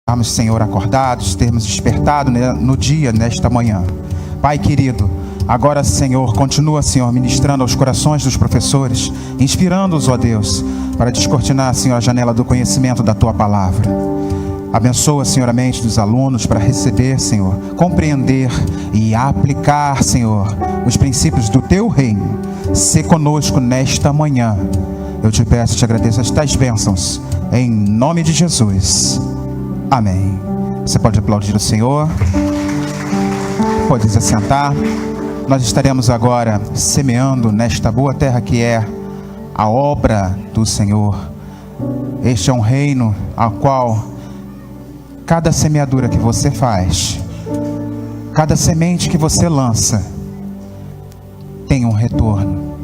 estarmos, Senhor, acordados, termos despertado no dia, nesta manhã. Pai querido, agora, Senhor, continua, Senhor, ministrando aos corações dos professores, inspirando-os, ó Deus, para descortinar, Senhor, a janela do conhecimento da Tua Palavra. Abençoa, Senhor, a mente dos alunos para receber, Senhor, compreender e aplicar, Senhor, os princípios do Teu reino. Sê conosco nesta manhã. Eu te peço e te agradeço estas bênçãos, em nome de Jesus. Amém. Você pode aplaudir o Senhor. Pode se assentar. Nós estaremos agora semeando nesta boa terra que é a obra do Senhor. Este é um reino ao qual cada semeadura que você faz, cada semente que você lança, tem um retorno,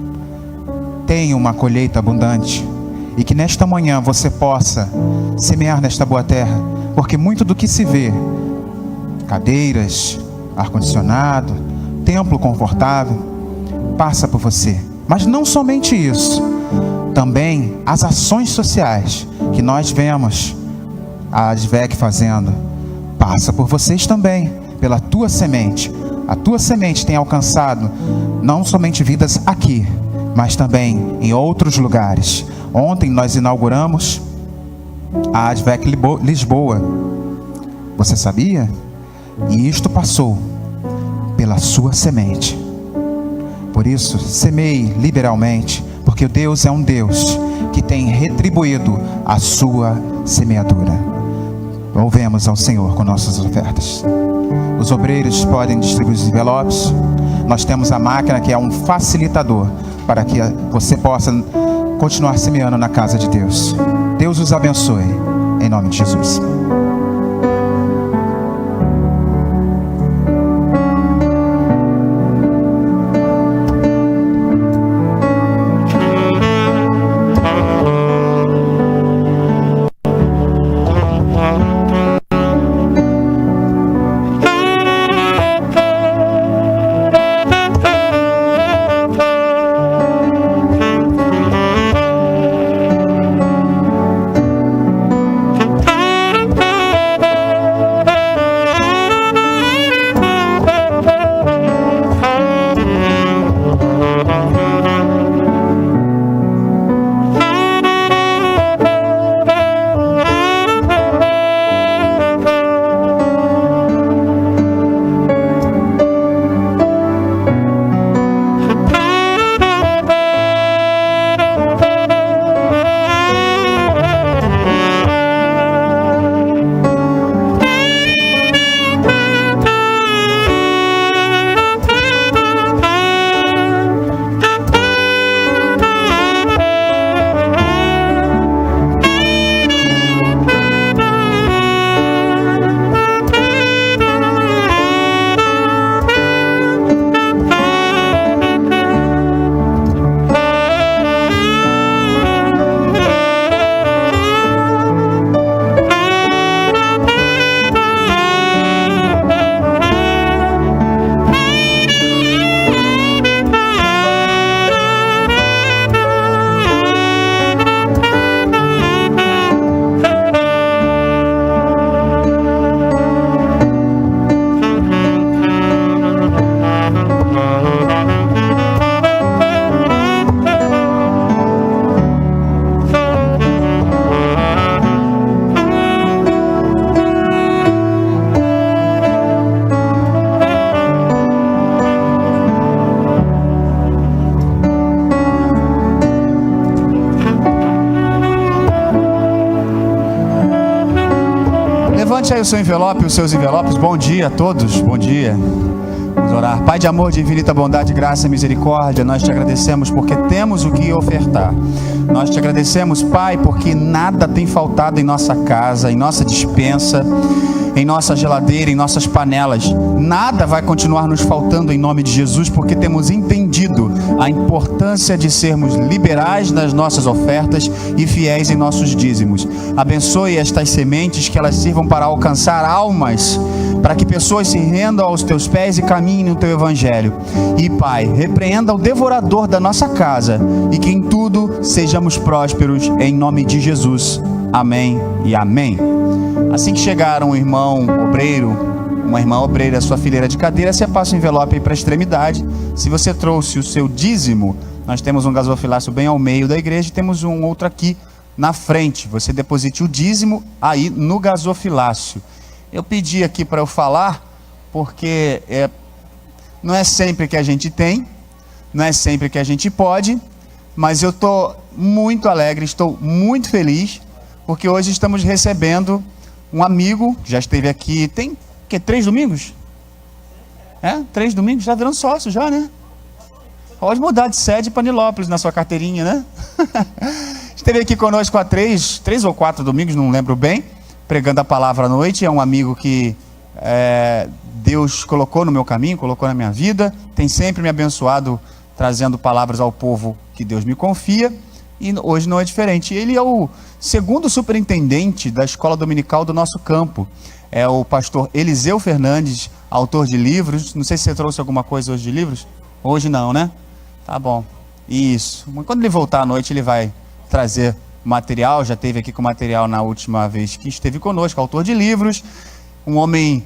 tem uma colheita abundante. E que nesta manhã você possa semear nesta boa terra, porque muito do que se vê, cadeiras, ar-condicionado, templo confortável, passa por você. Mas não somente isso, também as ações sociais que nós vemos a ADVEC fazendo, passa por vocês também, pela tua semente. A tua semente tem alcançado não somente vidas aqui, mas também em outros lugares. Ontem nós inauguramos a ADVEC Lisboa. Você sabia? E isto passou pela sua semente. Por isso, semeie liberalmente, porque Deus é um Deus que tem retribuído a sua semeadura. Louvemos ao Senhor com nossas ofertas. Os obreiros podem distribuir os envelopes. Nós temos a máquina que é um facilitador para que você possa continuar semeando na casa de Deus. Deus os abençoe, em nome de Jesus. Levante aí o seu envelope, os seus envelopes. Bom dia a todos, bom dia. Vamos orar. Pai de amor, de infinita bondade, graça e misericórdia, nós te agradecemos porque temos o que ofertar. Nós te agradecemos, Pai, porque nada tem faltado em nossa casa, em nossa despensa, em nossa geladeira, em nossas panelas. Nada vai continuar nos faltando em nome de Jesus, porque temos entendido a importância de sermos liberais nas nossas ofertas e fiéis em nossos dízimos. Abençoe estas sementes, que elas sirvam para alcançar almas, para que pessoas se rendam aos teus pés e caminhem no teu evangelho. E Pai, repreenda o devorador da nossa casa, e que em tudo sejamos prósperos em nome de Jesus. Amém e amém. Assim que chegar um irmão obreiro, uma irmã obreira à sua fileira de cadeira, você passa o envelope aí para a extremidade. Se você trouxe o seu dízimo, nós temos um gasofilácio bem ao meio da igreja e temos um outro aqui na frente. Você deposite o dízimo aí no gasofilácio. Eu pedi aqui para eu falar, porque não é sempre que a gente tem, não é sempre que a gente pode, mas eu estou muito alegre, estou muito feliz, porque hoje estamos recebendo um amigo que já esteve aqui, tem 3 domingos? 3 domingos, já virando sócio já, né? Pode mudar de sede para Nilópolis na sua carteirinha, né? Esteve aqui conosco há 3 ou 4 domingos, não lembro bem, pregando a palavra à noite. É um amigo que Deus colocou no meu caminho, colocou na minha vida, tem sempre me abençoado, trazendo palavras ao povo que Deus me confia, e hoje não é diferente. Ele é o segundo superintendente da escola dominical do nosso campo. É o pastor Eliseu Fernandes, autor de livros. Não sei se você trouxe alguma coisa hoje de livros. Hoje não, né? Tá bom. Isso. Quando ele voltar à noite, ele vai trazer material. Já esteve aqui com material na última vez que esteve conosco. Autor de livros. Um homem,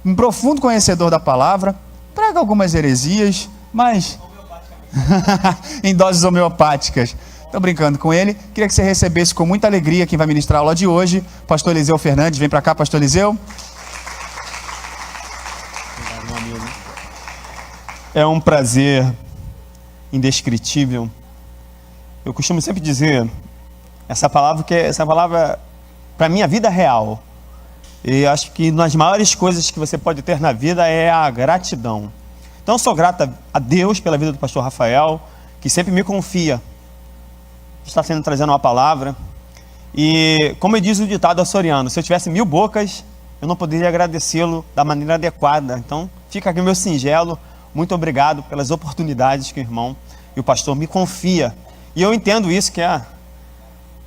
um profundo conhecedor da palavra. Prega algumas heresias, mas em doses homeopáticas. Estou brincando com ele. Queria que você recebesse com muita alegria quem vai ministrar a aula de hoje, pastor Eliseu Fernandes. Vem para cá, pastor Eliseu. Obrigado, meu amigo. É um prazer indescritível. Eu costumo sempre dizer essa palavra para mim, a vida real. E acho que uma das maiores coisas que você pode ter na vida é a gratidão. Então eu sou grato a Deus pela vida do pastor Rafael, que sempre me confia, está sendo trazendo uma palavra. E como diz o ditado açoriano, se eu tivesse 1000 bocas, eu não poderia agradecê-lo da maneira adequada. Então fica aqui o meu singelo, muito obrigado pelas oportunidades que o irmão e o pastor me confia. E eu entendo isso, que é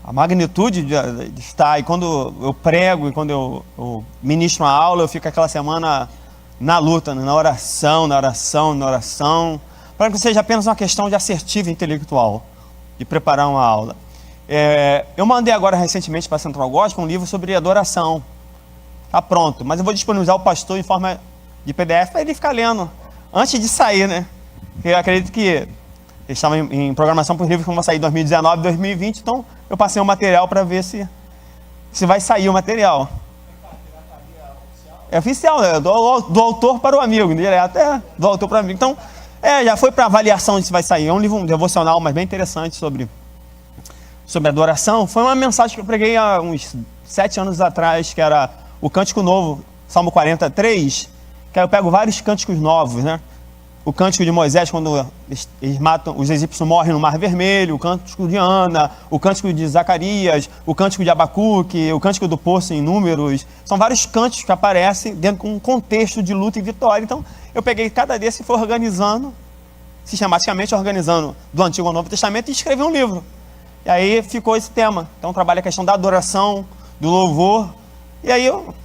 a magnitude de estar, e quando eu prego, e quando eu ministro uma aula, eu fico aquela semana na luta, na oração, para que seja apenas uma questão de assertivo intelectual, de preparar uma aula. Eu mandei agora recentemente para a Central Gospel um livro sobre adoração. Está pronto, mas eu vou disponibilizar o pastor em forma de PDF para ele ficar lendo antes de sair, né? Eu acredito que eles estavam em programação para os livros que vão sair em 2019, 2020, então eu passei o material para ver se vai sair o material. É oficial, né? Do autor para o amigo, direto, do autor para o amigo. Então, já foi para avaliação de se vai sair. É um livro devocional, mas bem interessante sobre adoração. Foi uma mensagem que eu preguei há uns 7 anos atrás, que era o Cântico Novo, Salmo 43, que aí eu pego vários cânticos novos, né? O Cântico de Moisés, quando eles matam, os egípcios morrem no Mar Vermelho, o Cântico de Ana, o Cântico de Zacarias, o Cântico de Abacuque, o Cântico do Poço em Números. São vários cânticos que aparecem dentro de um contexto de luta e vitória. Então, eu peguei cada desse e fui organizando, sistematicamente organizando do Antigo ao Novo Testamento e escrevi um livro. E aí ficou esse tema. Então, trabalha a questão da adoração, do louvor. E aí eu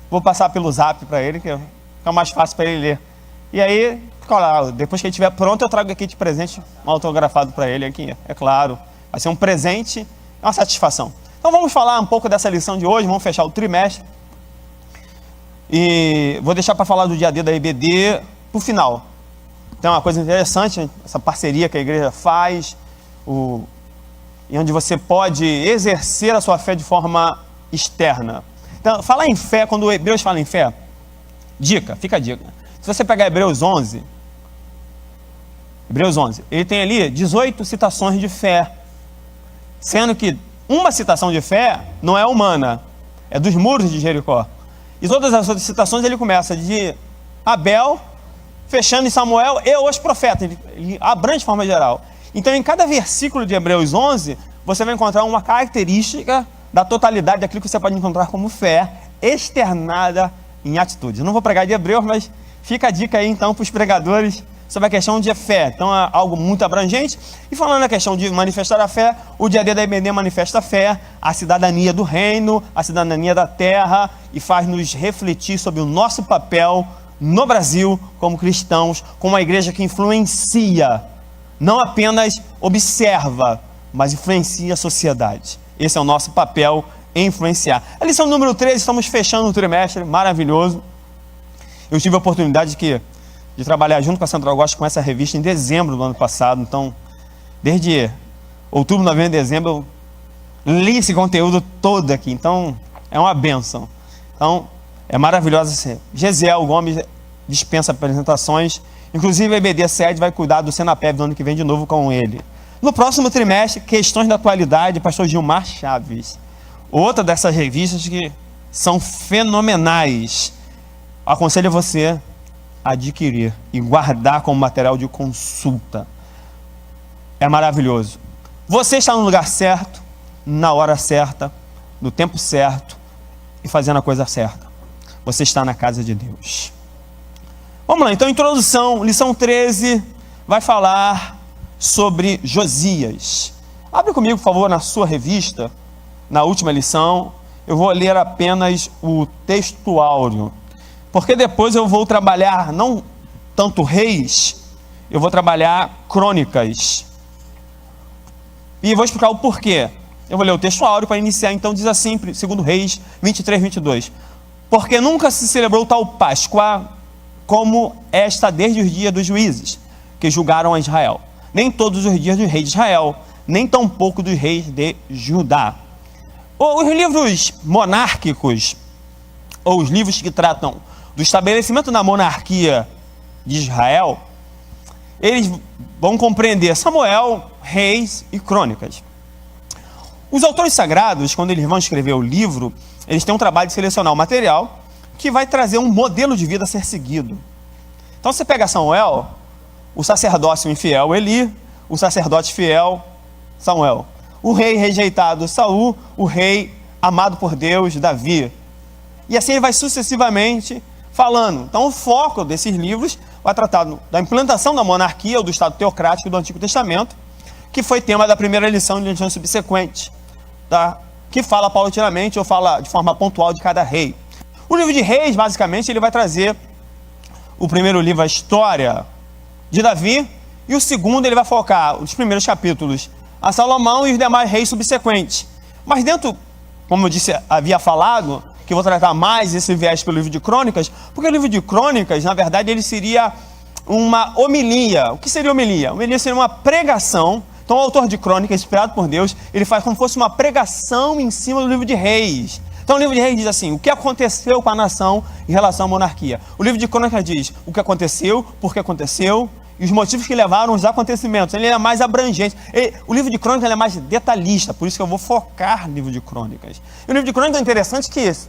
vou passar pelo zap para ele, que fica mais fácil para ele ler. E aí, depois que ele estiver pronto, eu trago aqui de presente um autografado para ele aqui. É claro, vai ser um presente, é uma satisfação. Então vamos falar um pouco dessa lição de hoje, vamos fechar o trimestre. E vou deixar para falar do dia D da EBD para o final. Então é uma coisa interessante, essa parceria que a igreja faz, e onde você pode exercer a sua fé de forma externa. Então, falar em fé, quando o Hebreus fala em fé, fica a dica. Se você pegar Hebreus 11, ele tem ali 18 citações de fé, sendo que uma citação de fé não é humana, é dos muros de Jericó. E todas as outras citações ele começa de Abel, fechando em Samuel e os profetas, ele abrange de forma geral. Então em cada versículo de Hebreus 11, você vai encontrar uma característica da totalidade daquilo que você pode encontrar como fé externada em atitudes. Eu não vou pregar de Hebreus, mas fica a dica aí então para os pregadores sobre a questão de fé. Então é algo muito abrangente. E falando na questão de manifestar a fé, o dia D da EBD manifesta a fé, a cidadania do reino, a cidadania da terra, e faz-nos refletir sobre o nosso papel no Brasil como cristãos, como uma igreja que influencia, não apenas observa, mas influencia a sociedade. Esse é o nosso papel influenciar. A lição número 13, estamos fechando um trimestre maravilhoso. Eu tive a oportunidade de trabalhar junto com a Central Gospel com essa revista em dezembro do ano passado. Então, desde outubro, novembro, dezembro, eu li esse conteúdo todo aqui. Então, é uma bênção. Então, é maravilhoso. Gesiel Gomes dispensa apresentações. Inclusive, a EBD Sede vai cuidar do Senapeb do ano que vem de novo com ele. No próximo trimestre, questões da atualidade, pastor Gilmar Chaves. Outra dessas revistas que são fenomenais. Aconselho você a adquirir e guardar como material de consulta. É maravilhoso. Você está no lugar certo, na hora certa, no tempo certo e fazendo a coisa certa. Você está na casa de Deus. Vamos lá, então, introdução, lição 13, vai falar sobre Josias. Abre comigo, por favor, na sua revista, na última lição. Eu vou ler apenas o texto áureo, porque depois eu vou trabalhar não tanto reis, eu vou trabalhar crônicas. E vou explicar o porquê. Eu vou ler o texto áureo para iniciar, então diz assim, segundo Reis 23, 22. Porque nunca se celebrou tal Páscoa como esta desde os dias dos juízes, que julgaram a Israel. Nem todos os dias do rei de Israel, nem tampouco dos reis de Judá. Os livros monárquicos, ou os livros que tratam do estabelecimento da monarquia de Israel, eles vão compreender Samuel, Reis e Crônicas. Os autores sagrados, quando eles vão escrever o livro, eles têm um trabalho de selecionar o material que vai trazer um modelo de vida a ser seguido. Então você pega Samuel, o sacerdócio infiel Eli, o sacerdote fiel Samuel, o rei rejeitado Saul, o rei amado por Deus Davi. E assim ele vai sucessivamente falando. Então o foco desses livros vai tratar da implantação da monarquia ou do Estado teocrático do Antigo Testamento, que foi tema da primeira lição de lição subsequente, tá? Que fala paulatinamente ou fala de forma pontual de cada rei. O livro de Reis, basicamente, ele vai trazer o primeiro livro, a história de Davi, e o segundo ele vai focar os primeiros capítulos a Salomão e os demais reis subsequentes. Mas dentro, como eu disse, havia falado, que eu vou tratar mais esse viés pelo livro de Crônicas, porque o livro de Crônicas, na verdade, ele seria uma homilia. O que seria homilia? Homilia seria uma pregação. Então o autor de Crônicas, inspirado por Deus, ele faz como se fosse uma pregação em cima do livro de Reis. Então o livro de Reis diz assim, o que aconteceu com a nação em relação à monarquia. O livro de Crônicas diz o que aconteceu, por que aconteceu, e os motivos que levaram os acontecimentos. Ele é mais abrangente. O livro de Crônicas é mais detalhista, por isso que eu vou focar no livro de Crônicas. E o livro de Crônicas é interessante que esse.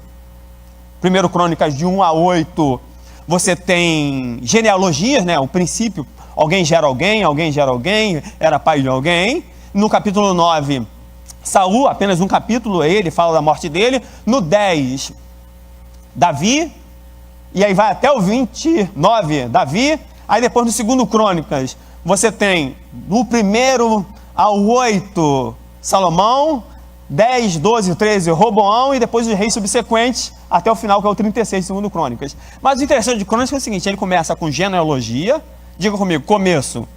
Primeiro Crônicas de 1 a 8, você tem genealogias, né? O princípio, alguém gera alguém, era pai de alguém. No capítulo 9, Saul, apenas um capítulo, ele fala da morte dele. No 10, Davi, e aí vai até o 29, Davi. Aí depois no segundo Crônicas, você tem do 1 ao 8, Salomão, 10, 12, 13, Roboão, e depois os reis subsequentes, até o final, que é o 36, segundo Crônicas. Mas o interessante de Crônicas é o seguinte, ele começa com genealogia, diga comigo, começo.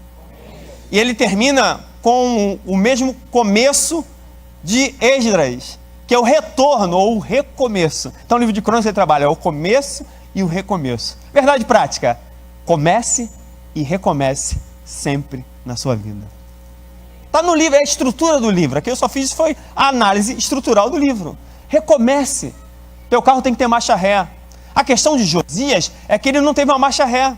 E ele termina com o mesmo começo de Esdras, que é o retorno ou o recomeço. Então o livro de Crônicas ele trabalha o começo e o recomeço. Verdade prática, comece e recomece sempre na sua vida. Está no livro, é a estrutura do livro. Aqui eu só fiz foi a análise estrutural do livro. Recomece. Teu carro tem que ter marcha ré. A questão de Josias é que ele não teve uma marcha ré.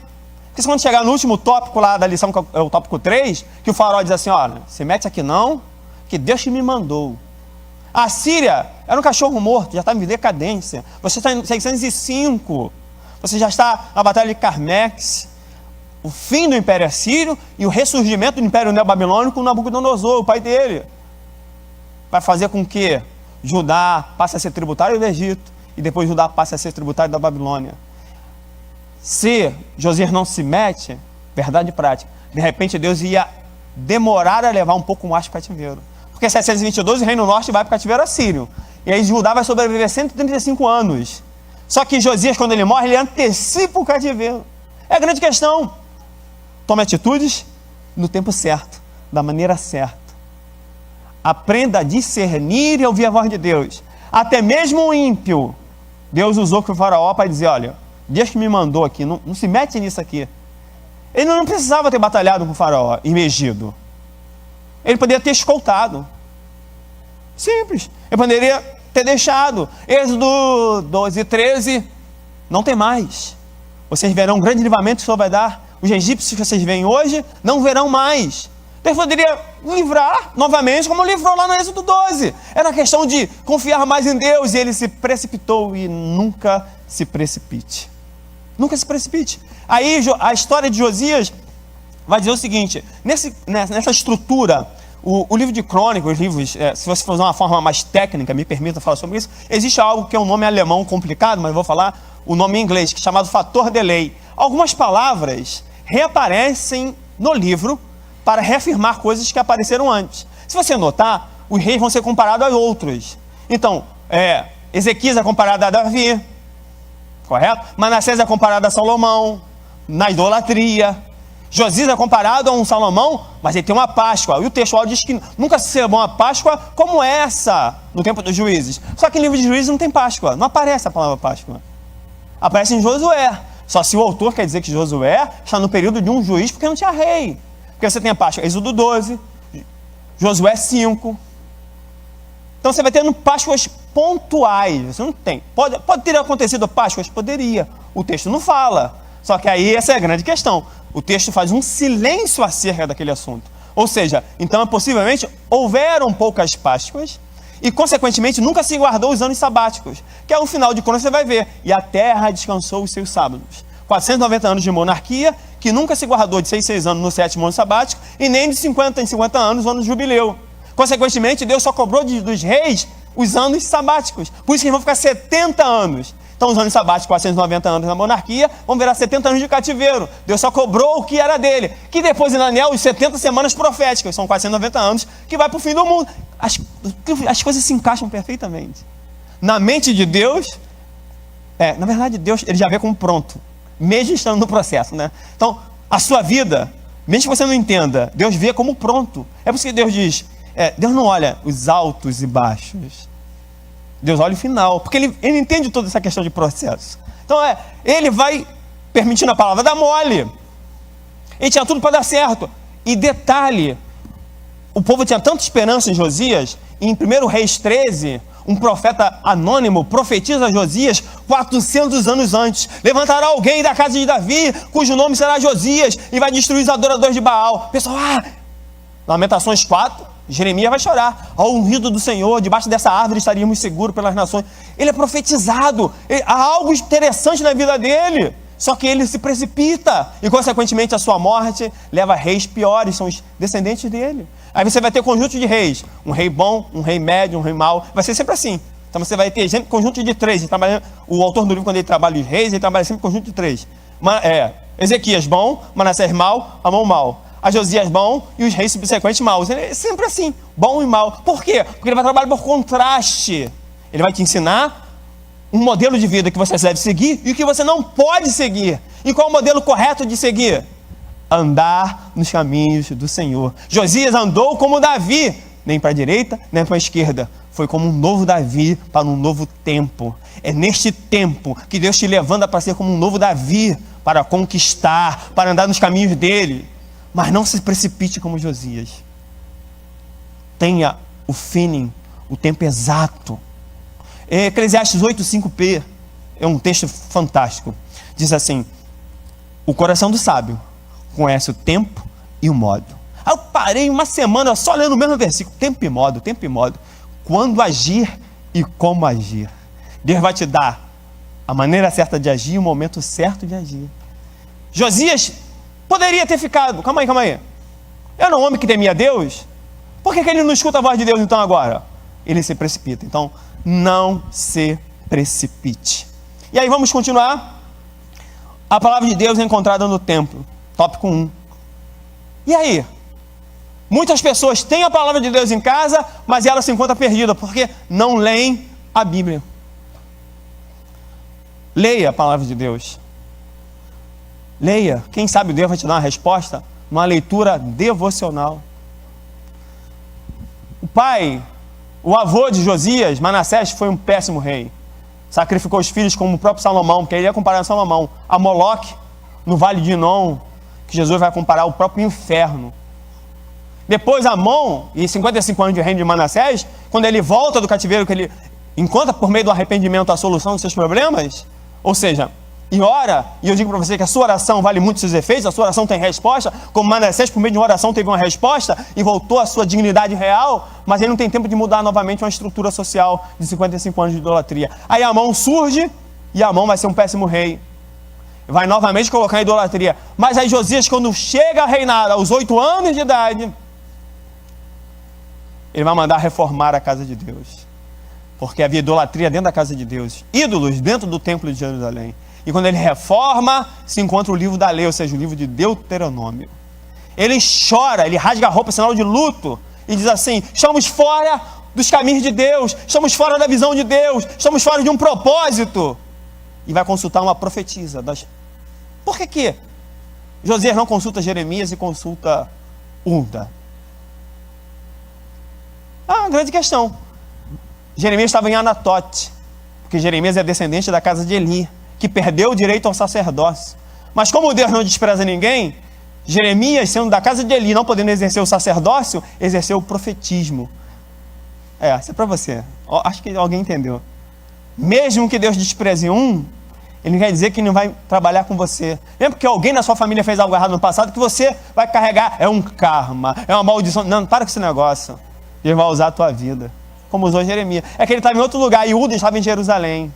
Porque quando chegar no último tópico lá da lição, que é o tópico 3, que o faraó diz assim, olha, se mete aqui não, que Deus que me mandou. A Síria era um cachorro morto, já estava em decadência. Você está em 605, você já está na Batalha de Carmex, o fim do Império Assírio e o ressurgimento do Império Neobabilônico com Nabucodonosor, o pai dele. Vai fazer com que Judá passe a ser tributário do Egito e depois Judá passe a ser tributário da Babilônia. Se Josias não se mete, verdade prática, de repente Deus ia demorar a levar um pouco mais para o cativeiro. Porque 722 o Reino Norte vai para o cativeiro assírio. E aí Judá vai sobreviver 135 anos. Só que Josias, quando ele morre, ele antecipa o cativeiro. É a grande questão. Tome atitudes no tempo certo, da maneira certa. Aprenda a discernir e ouvir a voz de Deus. Até mesmo o ímpio, Deus usou com o faraó para dizer, olha, Deus que me mandou aqui, não se mete nisso aqui. Ele não precisava ter batalhado com o faraó e megido. Ele poderia ter escoltado. Simples. Ele poderia ter deixado. Êxodo 12, 13, não tem mais. Vocês verão um grande livramento que o Senhor vai dar. Os egípcios que vocês veem hoje, não verão mais. Ele poderia livrar novamente, como livrou lá no Êxodo 12. Era questão de confiar mais em Deus, e ele se precipitou. E nunca se precipite. Nunca se precipite. Aí a história de Josias vai dizer o seguinte, nessa estrutura, o livro de Crônicas, os livros, se você for usar uma forma mais técnica, me permita falar sobre isso, existe algo que é um nome alemão complicado, mas eu vou falar o nome em inglês, que é chamado fator delay. Algumas palavras reaparecem no livro para reafirmar coisas que apareceram antes. Se você notar, os reis vão ser comparados a outros. Então, Ezequias é comparado a Davi, correto? Manassés é comparado a Salomão, na idolatria. Josias é comparado a um Salomão, mas ele tem uma Páscoa. E o textual diz que nunca se celebrou uma Páscoa como essa no tempo dos juízes. Só que no livro de Juízes não tem Páscoa, não aparece a palavra Páscoa. Aparece em Josué. Só se o autor quer dizer que Josué está no período de um juiz, porque não tinha rei. Porque você tem a Páscoa, Êxodo 12, Josué 5. Então você vai tendo Páscoas pontuais. Você não tem. Pode ter acontecido Páscoas? Poderia. O texto não fala. Só que aí essa é a grande questão. O texto faz um silêncio acerca daquele assunto. Ou seja, então possivelmente houveram poucas Páscoas e consequentemente nunca se guardou os anos sabáticos, que é o final de Crônicas, você vai ver. E a terra descansou os seus sábados. 490 anos de monarquia, que nunca se guardou de 6 anos no 7º ano sabático, e nem de 50 em 50 anos no ano do jubileu. Consequentemente, Deus só cobrou dos reis os anos sabáticos. Por isso que eles vão ficar 70 anos. Então, os anos sabáticos, 490 anos na monarquia, vão virar 70 anos de cativeiro. Deus só cobrou o que era dele. Que depois, em Daniel, os 70 semanas proféticas, são 490 anos, que vai para o fim do mundo. As coisas se encaixam perfeitamente. Na mente de Deus, na verdade, Deus ele já vê como pronto, mesmo estando no processo, né? Então, a sua vida, mesmo que você não entenda, Deus vê como pronto. É por isso que Deus diz, Deus não olha os altos e baixos. Deus olha o final, porque ele entende toda essa questão de processo. Então, ele vai permitindo a palavra dar mole. Ele tinha tudo para dar certo. E detalhe, o povo tinha tanta esperança em Josias, e em 1 Reis 13, um profeta anônimo profetiza a Josias 400 anos antes. Levantará alguém da casa de Davi, cujo nome será Josias, e vai destruir os adoradores de Baal. Pessoal, Lamentações 4, Jeremias vai chorar. Ao ungido do Senhor, debaixo dessa árvore estaríamos seguros pelas nações. Ele é profetizado, há algo interessante na vida dele, só que ele se precipita, e consequentemente a sua morte leva a reis piores, são os descendentes dele. Aí você vai ter conjunto de reis, um rei bom, um rei médio, um rei mau, vai ser sempre assim. Então você vai ter sempre conjunto de 3, o autor do livro, quando ele trabalha os reis, ele trabalha sempre conjunto de 3. Ezequias bom, Manassés mau, Amon mau. A Josias bom e os reis subsequentes maus. Ele é sempre assim, bom e mau. Por quê? Porque ele vai trabalhar por contraste. Ele vai te ensinar um modelo de vida que você deve seguir e o que você não pode seguir. E qual é o modelo correto de seguir? Andar nos caminhos do Senhor. Josias andou como Davi, nem para a direita, nem para a esquerda. Foi como um novo Davi para um novo tempo. É neste tempo que Deus te levanta para ser como um novo Davi, para conquistar, para andar nos caminhos dele. Mas não se precipite como Josias. Tenha o feeling, o tempo exato. Eclesiastes 8:5p é um texto fantástico. Diz assim: o coração do sábio conhece o tempo e o modo. Aí eu parei uma semana só lendo o mesmo versículo. Tempo e modo, tempo e modo. Quando agir e como agir. Deus vai te dar a maneira certa de agir e o momento certo de agir. Josias poderia ter ficado, calma aí. Era um homem que temia Deus. Por que ele não escuta a voz de Deus então agora? Ele se precipita. Então, não se precipite. E aí vamos continuar. A palavra de Deus é encontrada no templo. Tópico 1. E aí? Muitas pessoas têm a palavra de Deus em casa, mas ela se encontra perdida, porque não leem a Bíblia. Leia a palavra de Deus. Leia. Quem sabe Deus vai te dar uma resposta numa leitura devocional. O pai O avô de Josias, Manassés, foi um péssimo rei. Sacrificou os filhos como o próprio Salomão, porque ele ia comparar a Salomão a Moloque, no Vale de Inom, que Jesus vai comparar o próprio inferno. Depois Amon, e 55 anos de reino de Manassés, quando ele volta do cativeiro, que ele encontra por meio do arrependimento a solução dos seus problemas, ou seja, e ora, e eu digo para você que a sua oração vale muito seus efeitos, a sua oração tem resposta, como Manassés por meio de uma oração teve uma resposta e voltou à sua dignidade real, mas ele não tem tempo de mudar novamente uma estrutura social de 55 anos de idolatria. Aí Amon surge e Amon vai ser um péssimo rei. Vai novamente colocar a idolatria. Mas aí Josias, quando chega a reinar aos 8 anos de idade, ele vai mandar reformar a casa de Deus. Porque havia idolatria dentro da casa de Deus, ídolos dentro do templo de Jerusalém. E quando ele reforma, se encontra o livro da lei, ou seja, o livro de Deuteronômio. Ele chora, ele rasga a roupa, sinal de luto, e diz assim: estamos fora dos caminhos de Deus, estamos fora da visão de Deus, estamos fora de um propósito. E vai consultar uma profetisa. Por que Josias não consulta Jeremias e consulta Hulda? Ah, grande questão. Jeremias estava em Anatote, porque Jeremias é descendente da casa de Eli, que perdeu o direito ao sacerdócio. Mas como Deus não despreza ninguém, Jeremias, sendo da casa de Eli, não podendo exercer o sacerdócio, exerceu o profetismo. Isso é para você. Acho que alguém entendeu. Mesmo que Deus despreze um, ele não quer dizer que não vai trabalhar com você. Lembra que alguém na sua família fez algo errado no passado, que você vai carregar, é um karma, é uma maldição. Não, para com esse negócio. Ele vai usar a tua vida, como usou Jeremias. É que ele estava em outro lugar, e Hulda estava em Jerusalém,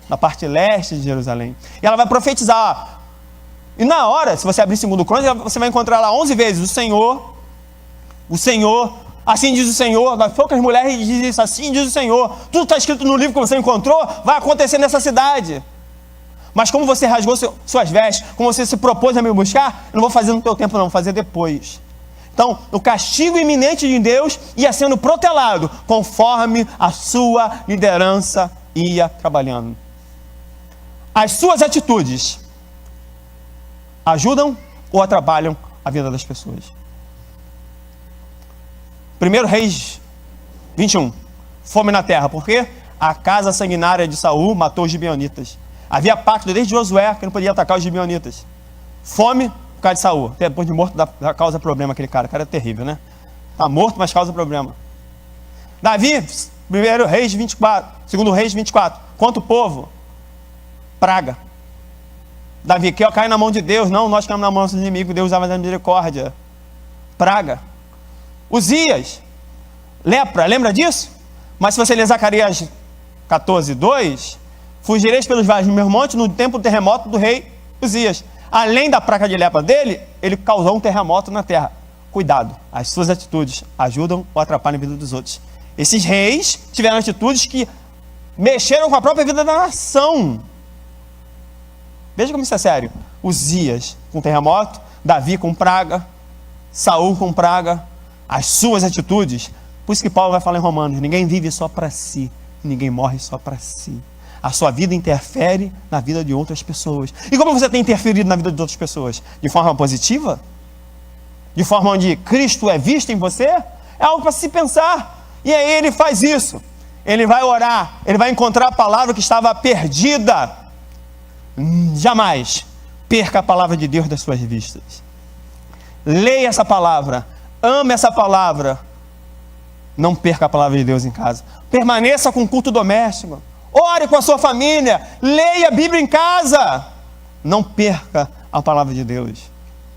na parte leste de Jerusalém. E ela vai profetizar. E na hora, se você abrir 2 Crônicas, você vai encontrar lá 11 vezes o Senhor, assim diz o Senhor. Das poucas mulheres diz isso, assim diz o Senhor. Tudo está escrito no livro que você encontrou, vai acontecer nessa cidade. Mas como você rasgou suas vestes, como você se propôs a me buscar, eu não vou fazer no teu tempo, não, vou fazer depois. Então, o castigo iminente de Deus ia sendo protelado conforme a sua liderança ia trabalhando. As suas atitudes ajudam ou atrapalham a vida das pessoas? 1 Reis 21. Fome na terra. Por quê? A casa sanguinária de Saul matou os gibeonitas. Havia pacto desde Josué que não podia atacar os gibeonitas. Fome por causa de Saul. Depois de morto, causa problema aquele cara. O cara é terrível, né? Está morto, mas causa problema. Davi, 1 Reis 24. 2 Reis 24. Quanto povo? Praga. Davi, que cai na mão de Deus. Não, nós caímos na mão dos inimigos. Deus usava a misericórdia. Praga. Uzias. Lepra, lembra disso? Mas se você ler Zacarias 14, 2, fugireis pelos vales do meu monte no tempo do terremoto do rei Uzias. Além da praga de lepra dele, ele causou um terremoto na terra. Cuidado, as suas atitudes ajudam ou atrapalham a vida dos outros. Esses reis tiveram atitudes que mexeram com a própria vida da nação. Veja como isso é sério. Uzias com terremoto, Davi com praga, Saul com praga. As suas atitudes, por isso que Paulo vai falar em Romanos, ninguém vive só para si, ninguém morre só para si. A sua vida interfere na vida de outras pessoas. E como você tem interferido na vida de outras pessoas? De forma positiva? De forma onde Cristo é visto em você? É algo para se pensar. E aí ele faz isso. Ele vai orar, ele vai encontrar a palavra que estava perdida. Jamais perca a palavra de Deus das suas vistas. Leia essa palavra, ame essa palavra. Não perca a palavra de Deus em casa. Permaneça com o culto doméstico. Ore com a sua família. Leia a Bíblia em casa. Não perca a palavra de Deus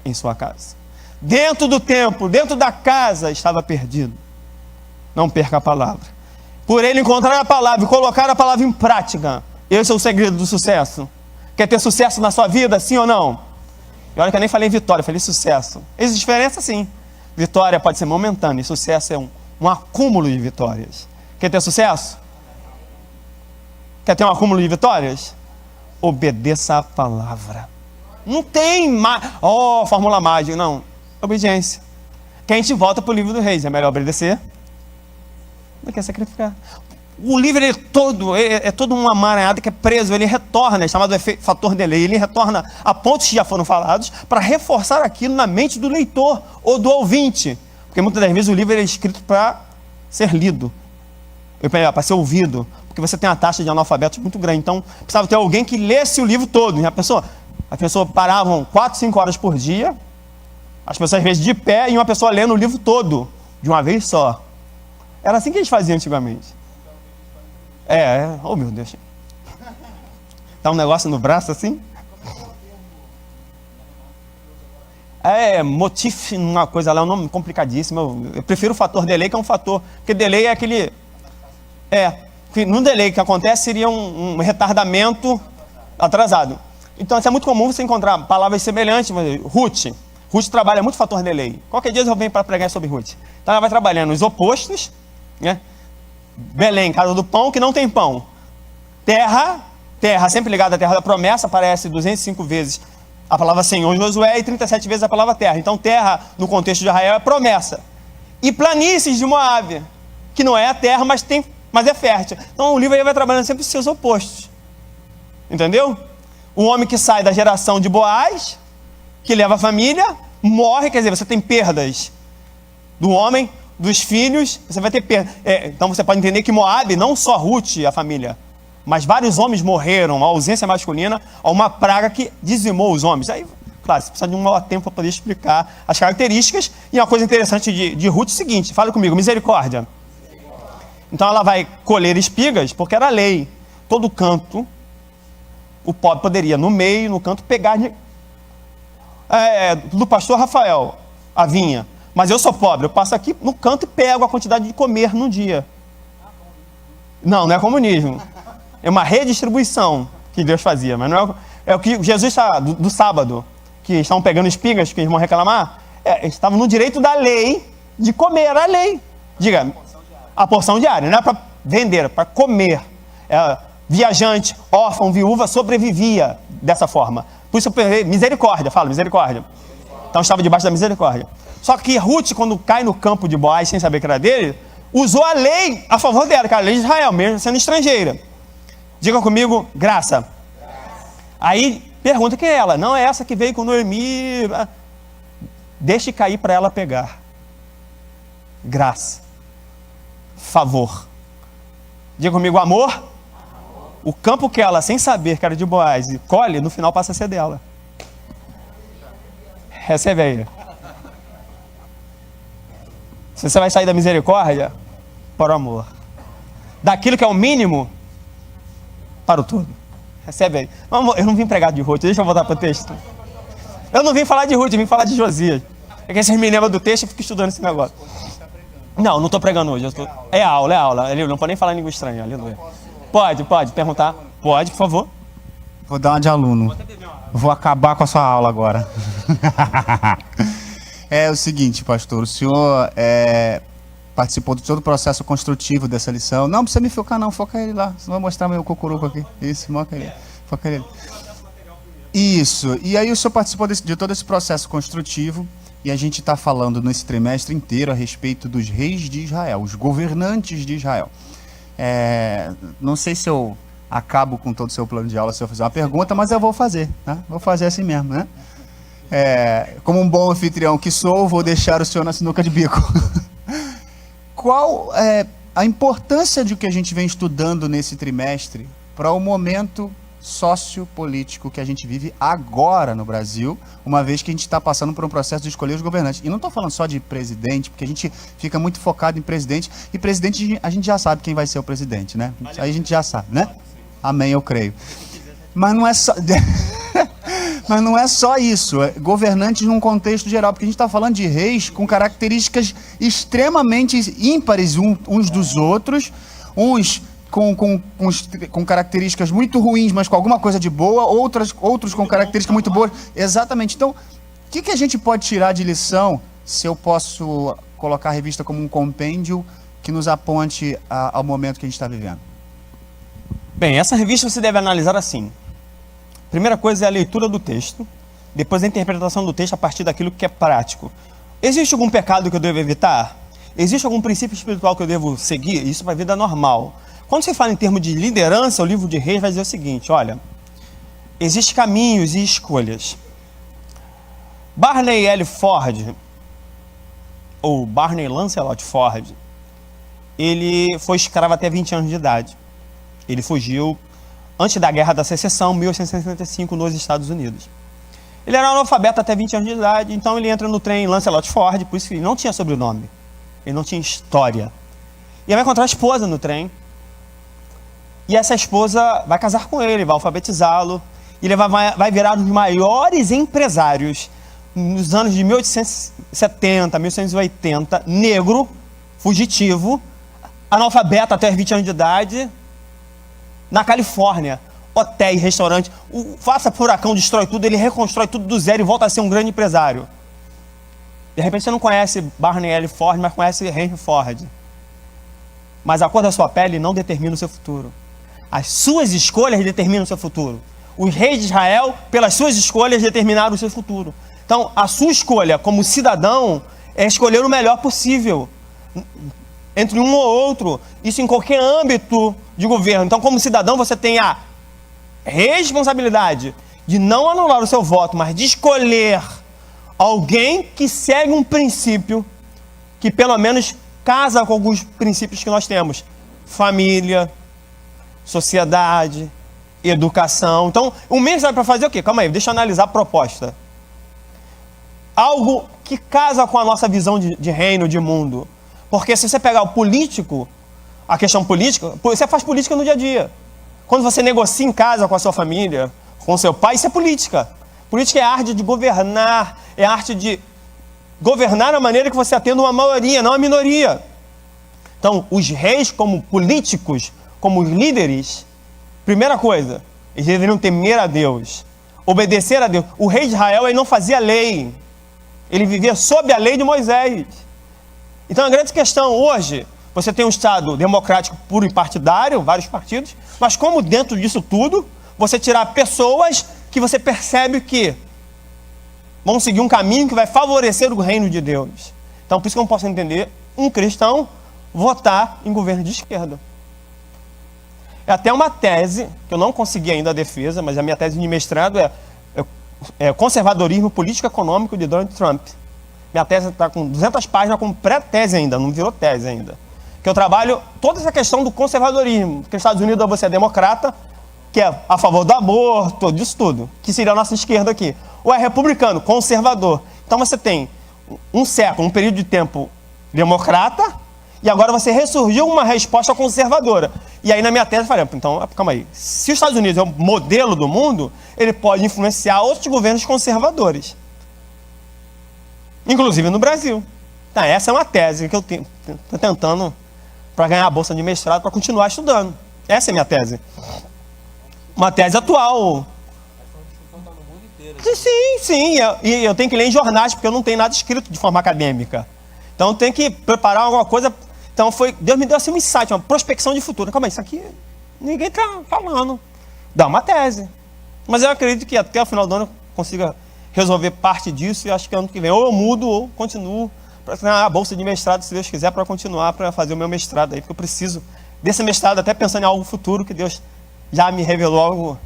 em sua casa. Dentro do templo, dentro da casa, estava perdido. Não perca a palavra. Por ele encontrar a palavra e colocar a palavra em prática. Esse é o segredo do sucesso. Quer ter sucesso na sua vida, sim ou não? E olha que eu nem falei vitória, eu falei sucesso. Existe diferença, sim. Vitória pode ser momentânea e sucesso é um acúmulo de vitórias. Quer ter sucesso? Quer ter um acúmulo de vitórias? Obedeça a palavra. Não tem fórmula mágica, não. Obediência. Que a gente volta para o livro do Reis. É melhor obedecer do que sacrificar. O livro é todo uma emaranhado que é preso. Ele retorna, é chamado fator delay. Ele retorna a pontos que já foram falados para reforçar aquilo na mente do leitor ou do ouvinte. Porque muitas das vezes o livro é escrito para ser lido. para ser ouvido, porque você tem uma taxa de analfabetos muito grande. Então, precisava ter alguém que lesse o livro todo. E a pessoa paravam 4, 5 horas por dia, as pessoas às vezes de pé, e uma pessoa lendo o livro todo, de uma vez só. Era assim que eles faziam antigamente. Oh meu Deus. Dá um negócio no braço assim. Motif, uma coisa lá, é um nome complicadíssimo. Eu prefiro o fator delay, que é um fator. Porque delay é aquele. No delay que acontece seria um retardamento atrasado. Então, isso é muito comum você encontrar palavras semelhantes. Ruth trabalha muito fator delay. Qualquer dia eu venho para pregar sobre Ruth. Então, ela vai trabalhando os opostos, né? Belém, casa do pão, que não tem pão. Terra, sempre ligada à terra da promessa, aparece 205 vezes a palavra Senhor em Josué e 37 vezes a palavra terra. Então, terra, no contexto de Israel, é promessa. E planícies de Moabe, que não é a terra, mas é fértil. Então, o livro aí vai trabalhando sempre os seus opostos. Entendeu? O homem que sai da geração de Boaz, que leva a família, morre, quer dizer, você tem perdas do homem, dos filhos, você vai ter perda. Então, você pode entender que Moabe, não só Ruth, a família, mas vários homens morreram, a ausência masculina, a uma praga que dizimou os homens. Aí, claro, você precisa de um maior tempo para poder explicar as características. E uma coisa interessante de Ruth é o seguinte, fala comigo, misericórdia. Então ela vai colher espigas, porque era lei. Todo canto, o pobre poderia, no meio, no canto, pegar do pastor Rafael, a vinha. Mas eu sou pobre, eu passo aqui no canto e pego a quantidade de comer no dia. Não é comunismo. É uma redistribuição que Deus fazia, mas não é o que Jesus está do sábado, que estão pegando espigas, que eles vão reclamar. Eles estavam no direito da lei de comer, a lei. Diga, a porção diária, não é para vender, é para comer. Viajante, órfão, viúva, sobrevivia dessa forma. Por isso eu pensei, misericórdia, fala, misericórdia. Então estava debaixo da misericórdia. Só que Ruth, quando cai no campo de Boaz, sem saber que era dele, usou a lei a favor dela, que era a lei de Israel, mesmo sendo estrangeira. Diga comigo, graça. Aí pergunta quem é ela. Não é essa que veio com Noemi. Deixe cair para ela pegar. Graça. Favor. Diga comigo, amor. O campo que ela, sem saber que era de Boaz, colhe, no final passa a ser dela. Recebe aí. Se você vai sair da misericórdia, para o amor. Daquilo que é o mínimo, para o todo. Recebe aí. Eu não vim pregar de Ruth, deixa eu voltar para o texto. Eu não vim falar de Ruth, eu vim falar de Josias. É que vocês me lembram do texto e fico estudando esse negócio. Não estou pregando hoje. É aula. Ele não pode nem falar em língua estranha, aleluia. Pode perguntar. Pode, por favor. Vou dar uma de aluno. Vou acabar com a sua aula agora. É o seguinte, pastor, o senhor participou de todo o processo construtivo dessa lição. Não precisa me focar não, foca ele lá. Senão eu vou mostrar meu cocuruco aqui. Isso, foca ele. Isso, e aí o senhor participou de todo esse processo construtivo, e a gente está falando nesse trimestre inteiro a respeito dos reis de Israel, os governantes de Israel. Não sei se eu acabo com todo o seu plano de aula se eu fizer uma pergunta, mas eu vou fazer, né? Vou fazer assim mesmo, né? Como um bom anfitrião que sou, vou deixar o senhor na sinuca de bico. Qual é a importância de que a gente vem estudando nesse trimestre para o momento sociopolítico que a gente vive agora no Brasil, uma vez que a gente está passando por um processo de escolher os governantes? E não estou falando só de presidente, porque a gente fica muito focado em presidente, e presidente a gente já sabe quem vai ser o presidente, né? Aí a gente já sabe, né? Amém, eu creio. Mas não é só... Mas não é só isso, governantes num contexto geral, porque a gente está falando de reis com características extremamente ímpares uns dos outros, uns com características muito ruins, mas com alguma coisa de boa, outros com características muito boas. Exatamente. Então, o que a gente pode tirar de lição, se eu posso colocar a revista como um compêndio que nos aponte ao momento que a gente está vivendo? Bem, essa revista você deve analisar assim. Primeira coisa é a leitura do texto, depois a interpretação do texto a partir daquilo que é prático. Existe algum pecado que eu devo evitar? Existe algum princípio espiritual que eu devo seguir? Isso para a vida normal. Quando você fala em termos de liderança, o livro de Reis vai dizer o seguinte, olha, existem caminhos e escolhas. Barney L. Ford, ou Barney Lancelot Ford, ele foi escravo até 20 anos de idade. Ele fugiu antes da Guerra da Secessão, 1865, nos Estados Unidos. Ele era analfabeto até 20 anos de idade, então ele entra no trem Lancelot Ford, por isso que ele não tinha sobrenome, ele não tinha história. E ele vai encontrar a esposa no trem, e essa esposa vai casar com ele, vai alfabetizá-lo, e ele vai virar um dos maiores empresários nos anos de 1870, 1880, negro, fugitivo, analfabeto até 20 anos de idade, na Califórnia. Hotéis, restaurante, faça furacão, destrói tudo, ele reconstrói tudo do zero e volta a ser um grande empresário. De repente você não conhece Barney L. Ford, mas conhece Henry Ford. Mas a cor da sua pele não determina o seu futuro. As suas escolhas determinam o seu futuro. Os reis de Israel, pelas suas escolhas, determinaram o seu futuro. Então, a sua escolha como cidadão é escolher o melhor possível entre um ou outro. Isso em qualquer âmbito de governo. Então, como cidadão, você tem a responsabilidade de não anular o seu voto, mas de escolher alguém que segue um princípio que pelo menos casa com alguns princípios que nós temos: família, sociedade, educação. Então, o mês vai para fazer o quê? Calma aí, deixa eu analisar a proposta. Algo que casa com a nossa visão de reino, de mundo. Porque se você pegar o político, a questão política, você faz política no dia a dia. Quando você negocia em casa com a sua família, com seu pai, isso é política. Política é a arte de governar, é a arte de governar a maneira que você atenda uma maioria, não a minoria. Então, os reis como políticos, como os líderes, primeira coisa, eles deveriam temer a Deus, obedecer a Deus. O rei de Israel, ele não fazia lei, ele vivia sob a lei de Moisés. Então, a grande questão hoje, você tem um Estado democrático puro e partidário, vários partidos, mas como dentro disso tudo, você tirar pessoas que você percebe que vão seguir um caminho que vai favorecer o reino de Deus. Então, por isso que eu não posso entender um cristão votar em governo de esquerda. É até uma tese, que eu não consegui ainda a defesa, mas a minha tese de mestrado é conservadorismo político-econômico de Donald Trump. Minha tese está com 200 páginas, como pré-tese ainda, não virou tese ainda. Que eu trabalho toda essa questão do conservadorismo, porque nos Estados Unidos você é democrata, que é a favor do aborto, disso tudo, que seria a nossa esquerda aqui. Ou é republicano, conservador. Então você tem um século, um período de tempo democrata, e agora você ressurgiu uma resposta conservadora. E aí na minha tese eu falei, então, calma aí, se os Estados Unidos é o modelo do mundo, ele pode influenciar outros governos conservadores. Inclusive no Brasil. Então, essa é uma tese que eu estou tentando para ganhar a bolsa de mestrado, para continuar estudando. Essa é a minha tese. Uma tese atual. Sim. E eu tenho que ler em jornais, porque eu não tenho nada escrito de forma acadêmica. Então eu tenho que preparar alguma coisa. Então Deus me deu assim um insight, uma prospecção de futuro. Calma aí, isso aqui ninguém está falando. Dá uma tese. Mas eu acredito que até o final do ano eu consiga resolver parte disso, e acho que ano que vem ou eu mudo ou continuo para ganhar a bolsa de mestrado, se Deus quiser, para continuar, para fazer o meu mestrado aí, porque eu preciso desse mestrado, até pensando em algo futuro, que Deus já me revelou algo.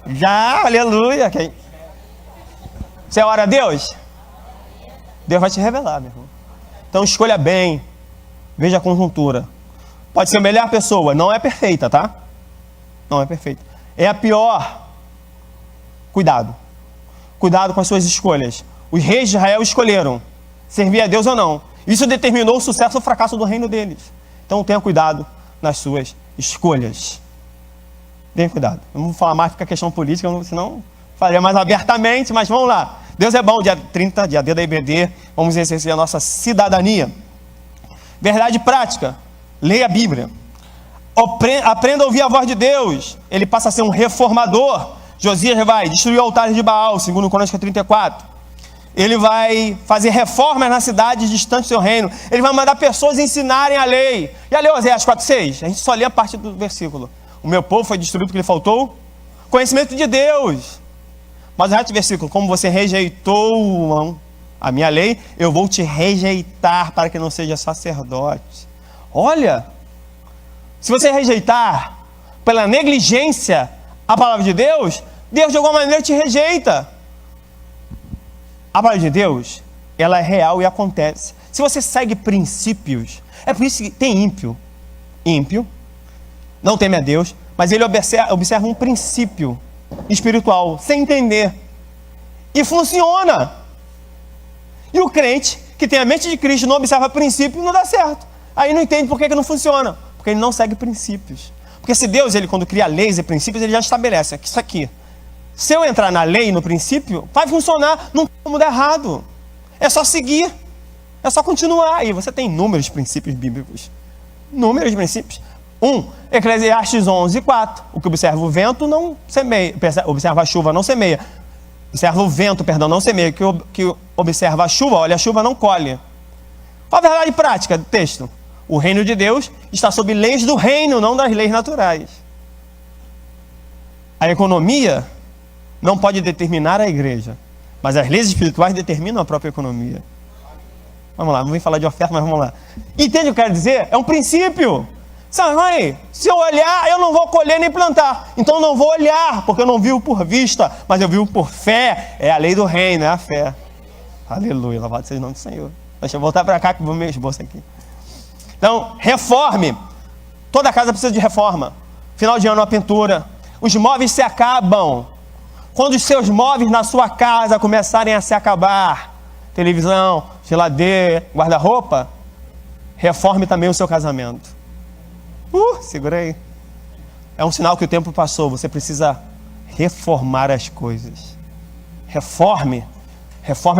Já, aleluia. Você ora a Deus? Deus vai te revelar, meu irmão. Então escolha bem, veja a conjuntura. Pode ser a melhor pessoa, não é perfeita, tá? Não é perfeita. É a pior. Cuidado. Cuidado com as suas escolhas. Os reis de Israel escolheram servir a Deus ou não. Isso determinou o sucesso ou o fracasso do reino deles. Então tenha cuidado nas suas escolhas. Tenha cuidado. Eu não vou falar mais porque a questão política, senão faria mais abertamente, mas vamos lá. Deus é bom, dia 30, dia D da IBD, vamos exercer a nossa cidadania. Verdade prática, leia a Bíblia. Aprenda a ouvir a voz de Deus. Ele passa a ser um reformador. Josias vai destruir altares de Baal, segundo Crônicas 34. Ele vai fazer reformas nas cidades distantes do seu reino. Ele vai mandar pessoas ensinarem a lei. Já leu Oséias 4:6? A gente só lê a parte do versículo. O meu povo foi destruído porque lhe faltou conhecimento de Deus. Mas o resto do versículo, como você rejeitou a minha lei, eu vou te rejeitar para que não seja sacerdote. Olha, se você rejeitar pela negligência a palavra de Deus, Deus de alguma maneira te rejeita. A palavra de Deus, ela é real e acontece. Se você segue princípios, é por isso que tem ímpio. Ímpio, não teme a Deus, mas ele observa um princípio espiritual, sem entender. E funciona. E o crente, que tem a mente de Cristo, não observa princípio, não dá certo. Aí não entende por que não funciona. Porque ele não segue princípios. Porque se Deus, ele quando cria leis e princípios, ele já estabelece isso aqui. Se eu entrar na lei, no princípio, vai funcionar, não tem como dar errado. É só seguir. É só continuar. E você tem inúmeros princípios bíblicos. Inúmeros princípios. Eclesiastes 11:4. O que observa o vento não semeia. Observa a chuva não semeia. Observa o vento, não semeia. Que observa a chuva, olha a chuva, não colhe. Qual a verdade prática do texto? O reino de Deus está sob leis do reino, não das leis naturais. A economia não pode determinar a igreja, mas as leis espirituais determinam a própria economia. Vamos lá, não vim falar de oferta, mas vamos lá. Entende o que eu quero dizer? É um princípio. Sabe, se eu olhar, eu não vou colher nem plantar. Então eu não vou olhar, porque eu não vivo por vista, mas eu vivo por fé. É a lei do reino, é a fé. Aleluia, louvado seja o nome do Senhor. Deixa eu voltar para cá que eu vou me esboçar aqui. Então, reforme. Toda casa precisa de reforma. Final de ano, uma pintura. Os móveis se acabam. Quando os seus móveis na sua casa começarem a se acabar, televisão, geladeira, guarda-roupa, reforme também o seu casamento. Segura aí. É um sinal que o tempo passou. Você precisa reformar as coisas. Reforme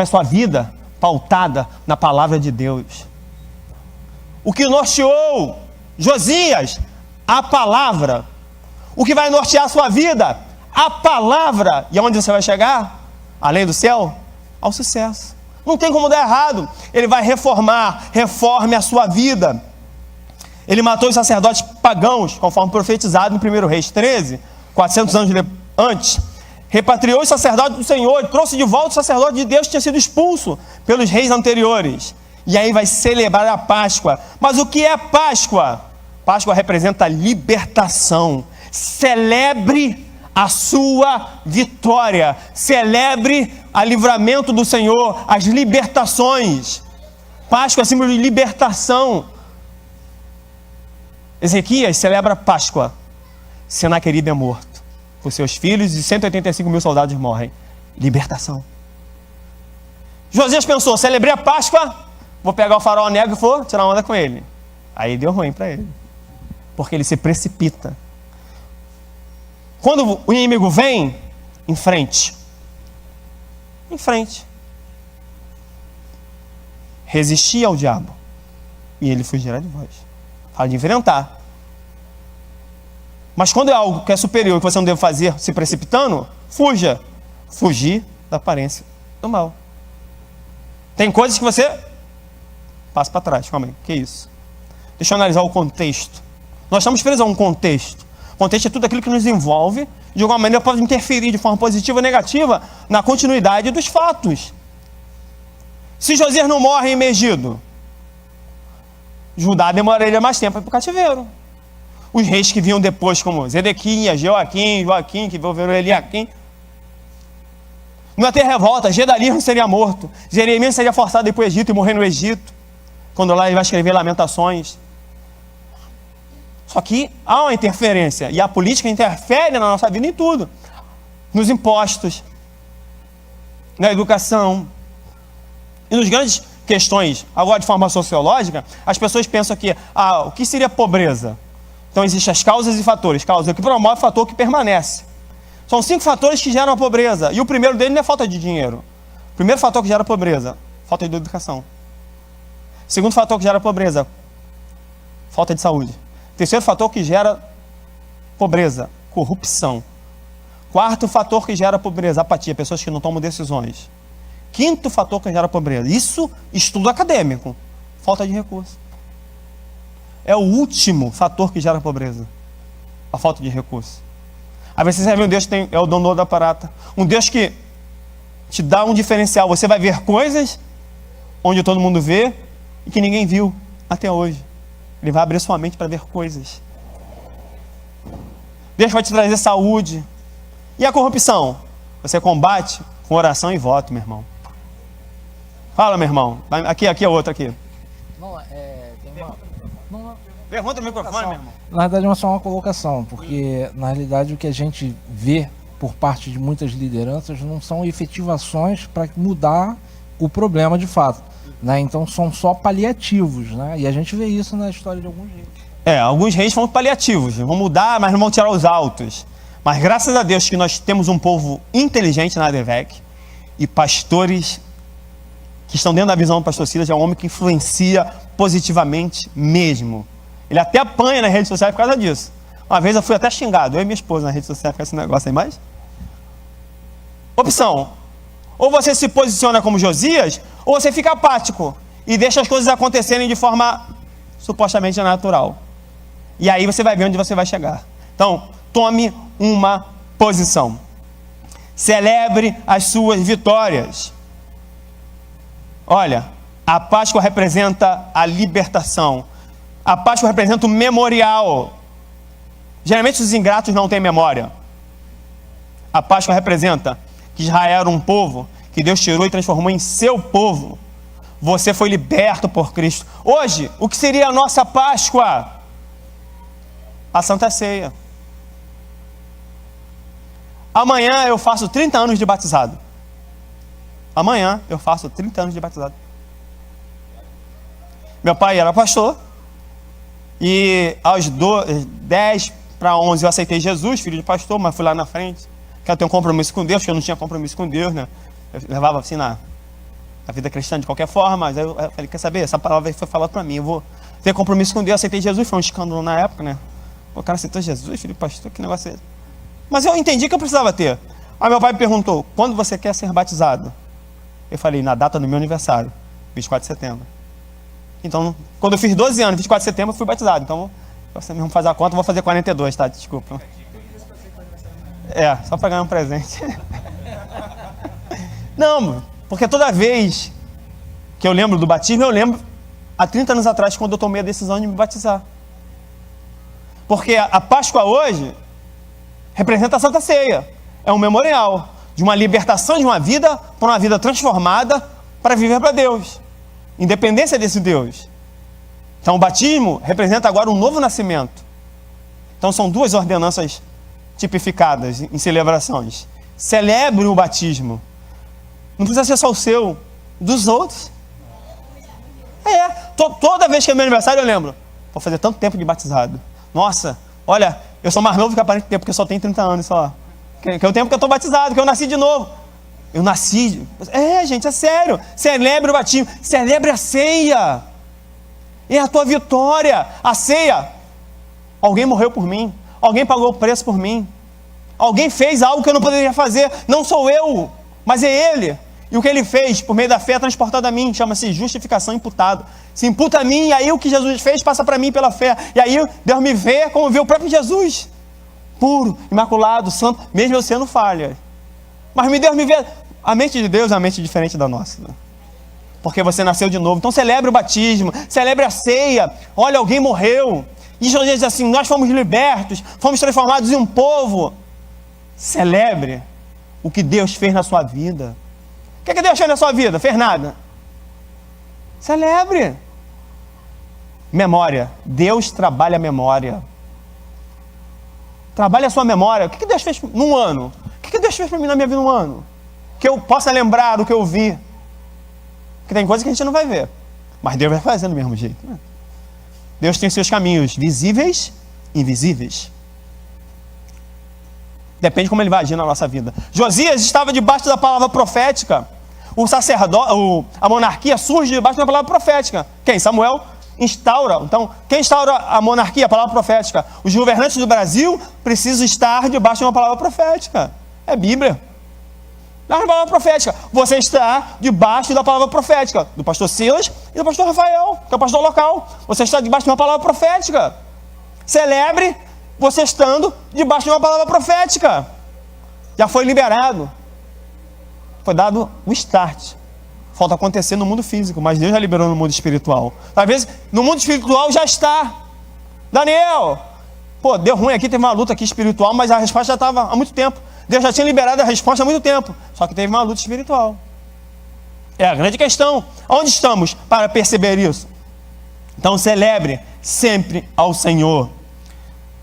a sua vida pautada na palavra de Deus. O que norteou Josias? A palavra. O que vai nortear a sua vida? A palavra. E aonde você vai chegar? Além do céu? Ao sucesso. Não tem como dar errado. Ele vai reforme a sua vida. Ele matou os sacerdotes pagãos, conforme profetizado em 1 Reis 13, 400 anos antes. Repatriou os sacerdotes do Senhor, trouxe de volta o sacerdote de Deus que tinha sido expulso pelos reis anteriores. E aí vai celebrar a Páscoa. Mas o que é Páscoa? Páscoa representa libertação. Celebre a sua vitória. Celebre o livramento do Senhor, as libertações. Páscoa é símbolo de libertação. Ezequias celebra Páscoa. Senaqueribe é morto. Os seus filhos e 185 mil soldados morrem. Libertação. Josias pensou, celebrei a Páscoa, vou pegar o faraó negro e vou tirar onda com ele. Aí deu ruim para ele. Porque ele se precipita. Quando o inimigo vem, em frente. Em frente. Resistir ao diabo. E ele fugirá de vós. Fala de enfrentar. Mas quando é algo que é superior, que você não deve fazer se precipitando, fuja. Fugir da aparência do mal. Tem coisas que você passa para trás. Calma aí, que isso? Deixa eu analisar o contexto. Nós estamos presos a um contexto. O contexto é tudo aquilo que nos envolve, de alguma maneira pode interferir de forma positiva ou negativa na continuidade dos fatos. Se Josias não morre em Megido, Judá demoraria mais tempo para ir para o cativeiro. Os reis que vinham depois, como Zedequias, Joaquim, que viram Eliaquim, não ia ter revolta. Gedalias não seria morto. Jeremias seria forçado a ir para o Egito e morrer no Egito, quando lá ele vai escrever Lamentações. Só que há uma interferência, e a política interfere na nossa vida em tudo. Nos impostos, na educação, e nos grandes questões, agora de forma sociológica, as pessoas pensam que, o que seria pobreza? Então existem as causas e fatores. Causa que promove, fator que permanece. São 5 fatores que geram a pobreza. E o primeiro deles não é falta de dinheiro. O primeiro fator que gera a pobreza, falta de educação. O segundo fator que gera a pobreza, falta de saúde. O terceiro fator que gera pobreza, corrupção. Quarto fator que gera pobreza, apatia, pessoas que não tomam decisões. Quinto fator que gera pobreza, isso estudo acadêmico, falta de recurso. É o último fator que gera pobreza, a falta de recurso. Às vezes você serve um Deus que é o dono da parata, um Deus que te dá um diferencial. Você vai ver coisas onde todo mundo vê e que ninguém viu até hoje. Ele vai abrir sua mente para ver coisas. Deus vai te trazer saúde. E a corrupção? Você combate com oração e voto, meu irmão. Fala, meu irmão. Aqui é outra aqui. Não, tem uma... Não, Pergunta no microfone, meu irmão. na verdade, é só uma colocação, porque na realidade o que a gente vê por parte de muitas lideranças não são efetivações para mudar o problema de fato, né? Então são só paliativos, né? E a gente vê isso na história de alguns reis. Alguns reis são paliativos, vão mudar, mas não vão tirar os altos. Mas graças a Deus que nós temos um povo inteligente na ADVEC e pastores que estão dentro da visão do pastor Silas. É um homem que influencia positivamente mesmo. Ele até apanha nas redes sociais por causa disso. Uma vez eu fui até xingado, eu e minha esposa na rede social, com esse negócio aí, mas... Opção: ou você se posiciona como Josias, ou você fica apático e deixa as coisas acontecerem de forma supostamente natural. E aí você vai ver onde você vai chegar. Então, tome uma posição. Celebre as suas vitórias. Olha, a Páscoa representa a libertação. A Páscoa representa o memorial. Geralmente os ingratos não têm memória. A Páscoa representa que Israel era um povo que Deus tirou e transformou em seu povo. Você foi liberto por Cristo. Hoje, o que seria a nossa Páscoa? A Santa Ceia. Amanhã eu faço 30 anos de batizado. Amanhã eu faço 30 anos de batizado. Meu pai era pastor. E aos 10 para 11 eu aceitei Jesus, filho de pastor, mas fui lá na frente. Que eu tenho um compromisso com Deus, porque eu não tinha compromisso com Deus, né? Eu levava assim na vida cristã de qualquer forma, mas aí eu falei, quer saber? Essa palavra foi falada para mim, eu vou ter compromisso com Deus, aceitei Jesus, foi um escândalo na época, né? O cara aceitou Jesus, filho de pastor, que negócio é esse? Mas eu entendi que eu precisava ter. Aí meu pai me perguntou, quando você quer ser batizado? Eu falei, na data do meu aniversário, 24 de setembro. Então, quando eu fiz 12 anos, 24 de setembro, eu fui batizado. Então, você mesmo fazer a conta, eu vou fazer 42, tá? Desculpa. Só para ganhar um presente. Não, porque toda vez que eu lembro do batismo, eu lembro há 30 anos atrás, quando eu tomei a decisão de me batizar. Porque a Páscoa hoje representa a Santa Ceia. É um memorial de uma libertação de uma vida para uma vida transformada para viver para Deus. Independência desse Deus. Então o batismo representa agora um novo nascimento. Então são duas ordenanças tipificadas em celebrações. Celebre o batismo. Não precisa ser só o seu, dos outros. Toda vez que é meu aniversário eu lembro. Vou fazer tanto tempo de batizado. Nossa, olha, eu sou mais novo que aparente tempo, porque eu só tenho 30 anos só. Que é o tempo que eu estou batizado, que eu nasci de novo. Eu nasci. Gente, é sério. Celebre o batismo. Celebre a ceia. É a tua vitória. A ceia. Alguém morreu por mim. Alguém pagou o preço por mim. Alguém fez algo que eu não poderia fazer. Não sou eu, mas é Ele. E o que Ele fez por meio da fé é transportado a mim. Chama-se justificação imputada. Se imputa a mim, e aí o que Jesus fez passa para mim pela fé. E aí Deus me vê como vê o próprio Jesus. Puro, imaculado, santo, mesmo eu sendo falha. Mas Deus me vê. A mente de Deus é uma mente diferente da nossa, né? Porque você nasceu de novo. Então celebre o batismo, celebre a ceia. Olha, alguém morreu. E Jesus diz assim, nós fomos libertos, fomos transformados em um povo. Celebre o que Deus fez na sua vida. O que Deus fez na sua vida? Fez nada. Celebre. Memória. Deus trabalha a memória. Trabalhe a sua memória. O que Deus fez num ano? O que Deus fez para mim na minha vida num ano? Que eu possa lembrar do que eu vi. Porque tem coisas que a gente não vai ver. Mas Deus vai fazer do mesmo jeito. Né? Deus tem seus caminhos visíveis e invisíveis. Depende de como Ele vai agir na nossa vida. Josias estava debaixo da palavra profética. O sacerdote, a monarquia surge debaixo da palavra profética. Quem? Samuel instaura. Então, quem instaura a monarquia? A palavra profética. Os governantes do Brasil precisam estar debaixo de uma palavra profética. É Bíblia. Na palavra profética. Você está debaixo da palavra profética. Do pastor Silas e do pastor Rafael, que é o pastor local. Você está debaixo de uma palavra profética. Celebre você estando debaixo de uma palavra profética. Já foi liberado. Foi dado o start. Falta acontecer no mundo físico, mas Deus já liberou no mundo espiritual. Às vezes, no mundo espiritual já está. Daniel, deu ruim aqui, teve uma luta aqui espiritual, mas a resposta já estava há muito tempo. Deus já tinha liberado a resposta há muito tempo. Só que teve uma luta espiritual. É a grande questão. Onde estamos para perceber isso? Então celebre sempre ao Senhor.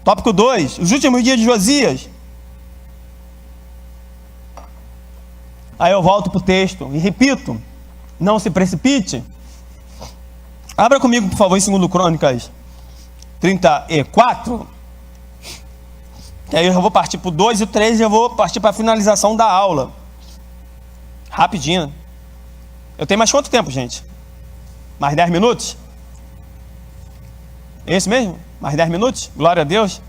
Tópico 2, os últimos dias de Josias. Aí eu volto para o texto e repito, não se precipite. Abra comigo, por favor, em 2 Crônicas 34. E aí eu vou partir para o 2 e o 3 e eu vou partir para a finalização da aula. Rapidinho. Eu tenho mais quanto tempo, gente? Mais 10 minutos? É isso mesmo? Mais 10 minutos? Glória a Deus.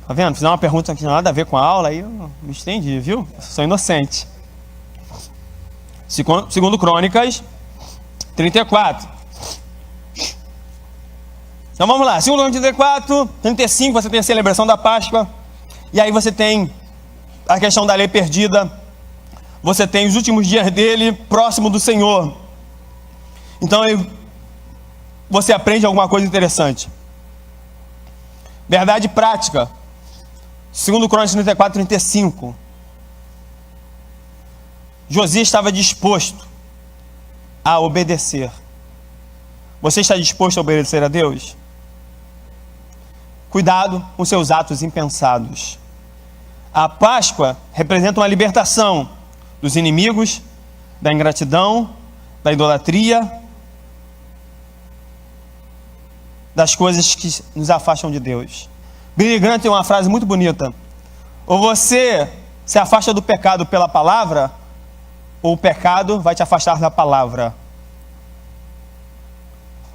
Tá vendo? Fiz uma pergunta que não tem nada a ver com a aula, aí eu me estendi, viu? Sou inocente. 2 Crônicas 34. Então vamos lá. 2 Crônicas 34, 35, você tem a celebração da Páscoa. E aí você tem a questão da lei perdida. Você tem os últimos dias dele próximo do Senhor. Então aí você aprende alguma coisa interessante. Verdade prática. 2 Crônicas 34, 35. Josias estava disposto a obedecer. Você está disposto a obedecer a Deus? Cuidado com seus atos impensados. A Páscoa representa uma libertação dos inimigos, da ingratidão, da idolatria, das coisas que nos afastam de Deus. Billy Graham tem uma frase muito bonita: ou você se afasta do pecado pela palavra, ou o pecado vai te afastar da palavra.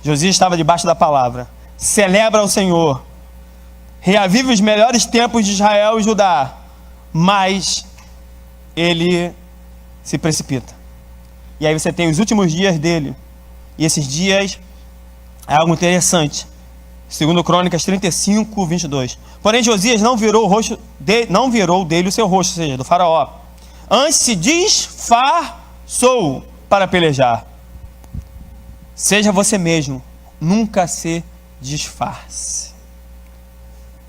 Josias estava debaixo da palavra. Celebra o Senhor, reavive os melhores tempos de Israel e Judá, mas ele se precipita. E aí você tem os últimos dias dele, e esses dias é algo interessante. 2 Crônicas 35, 22. Porém Josias não virou dele o seu rosto, ou seja, do faraó. Antes se disfarçou para pelejar. Seja você mesmo, nunca se disfarce.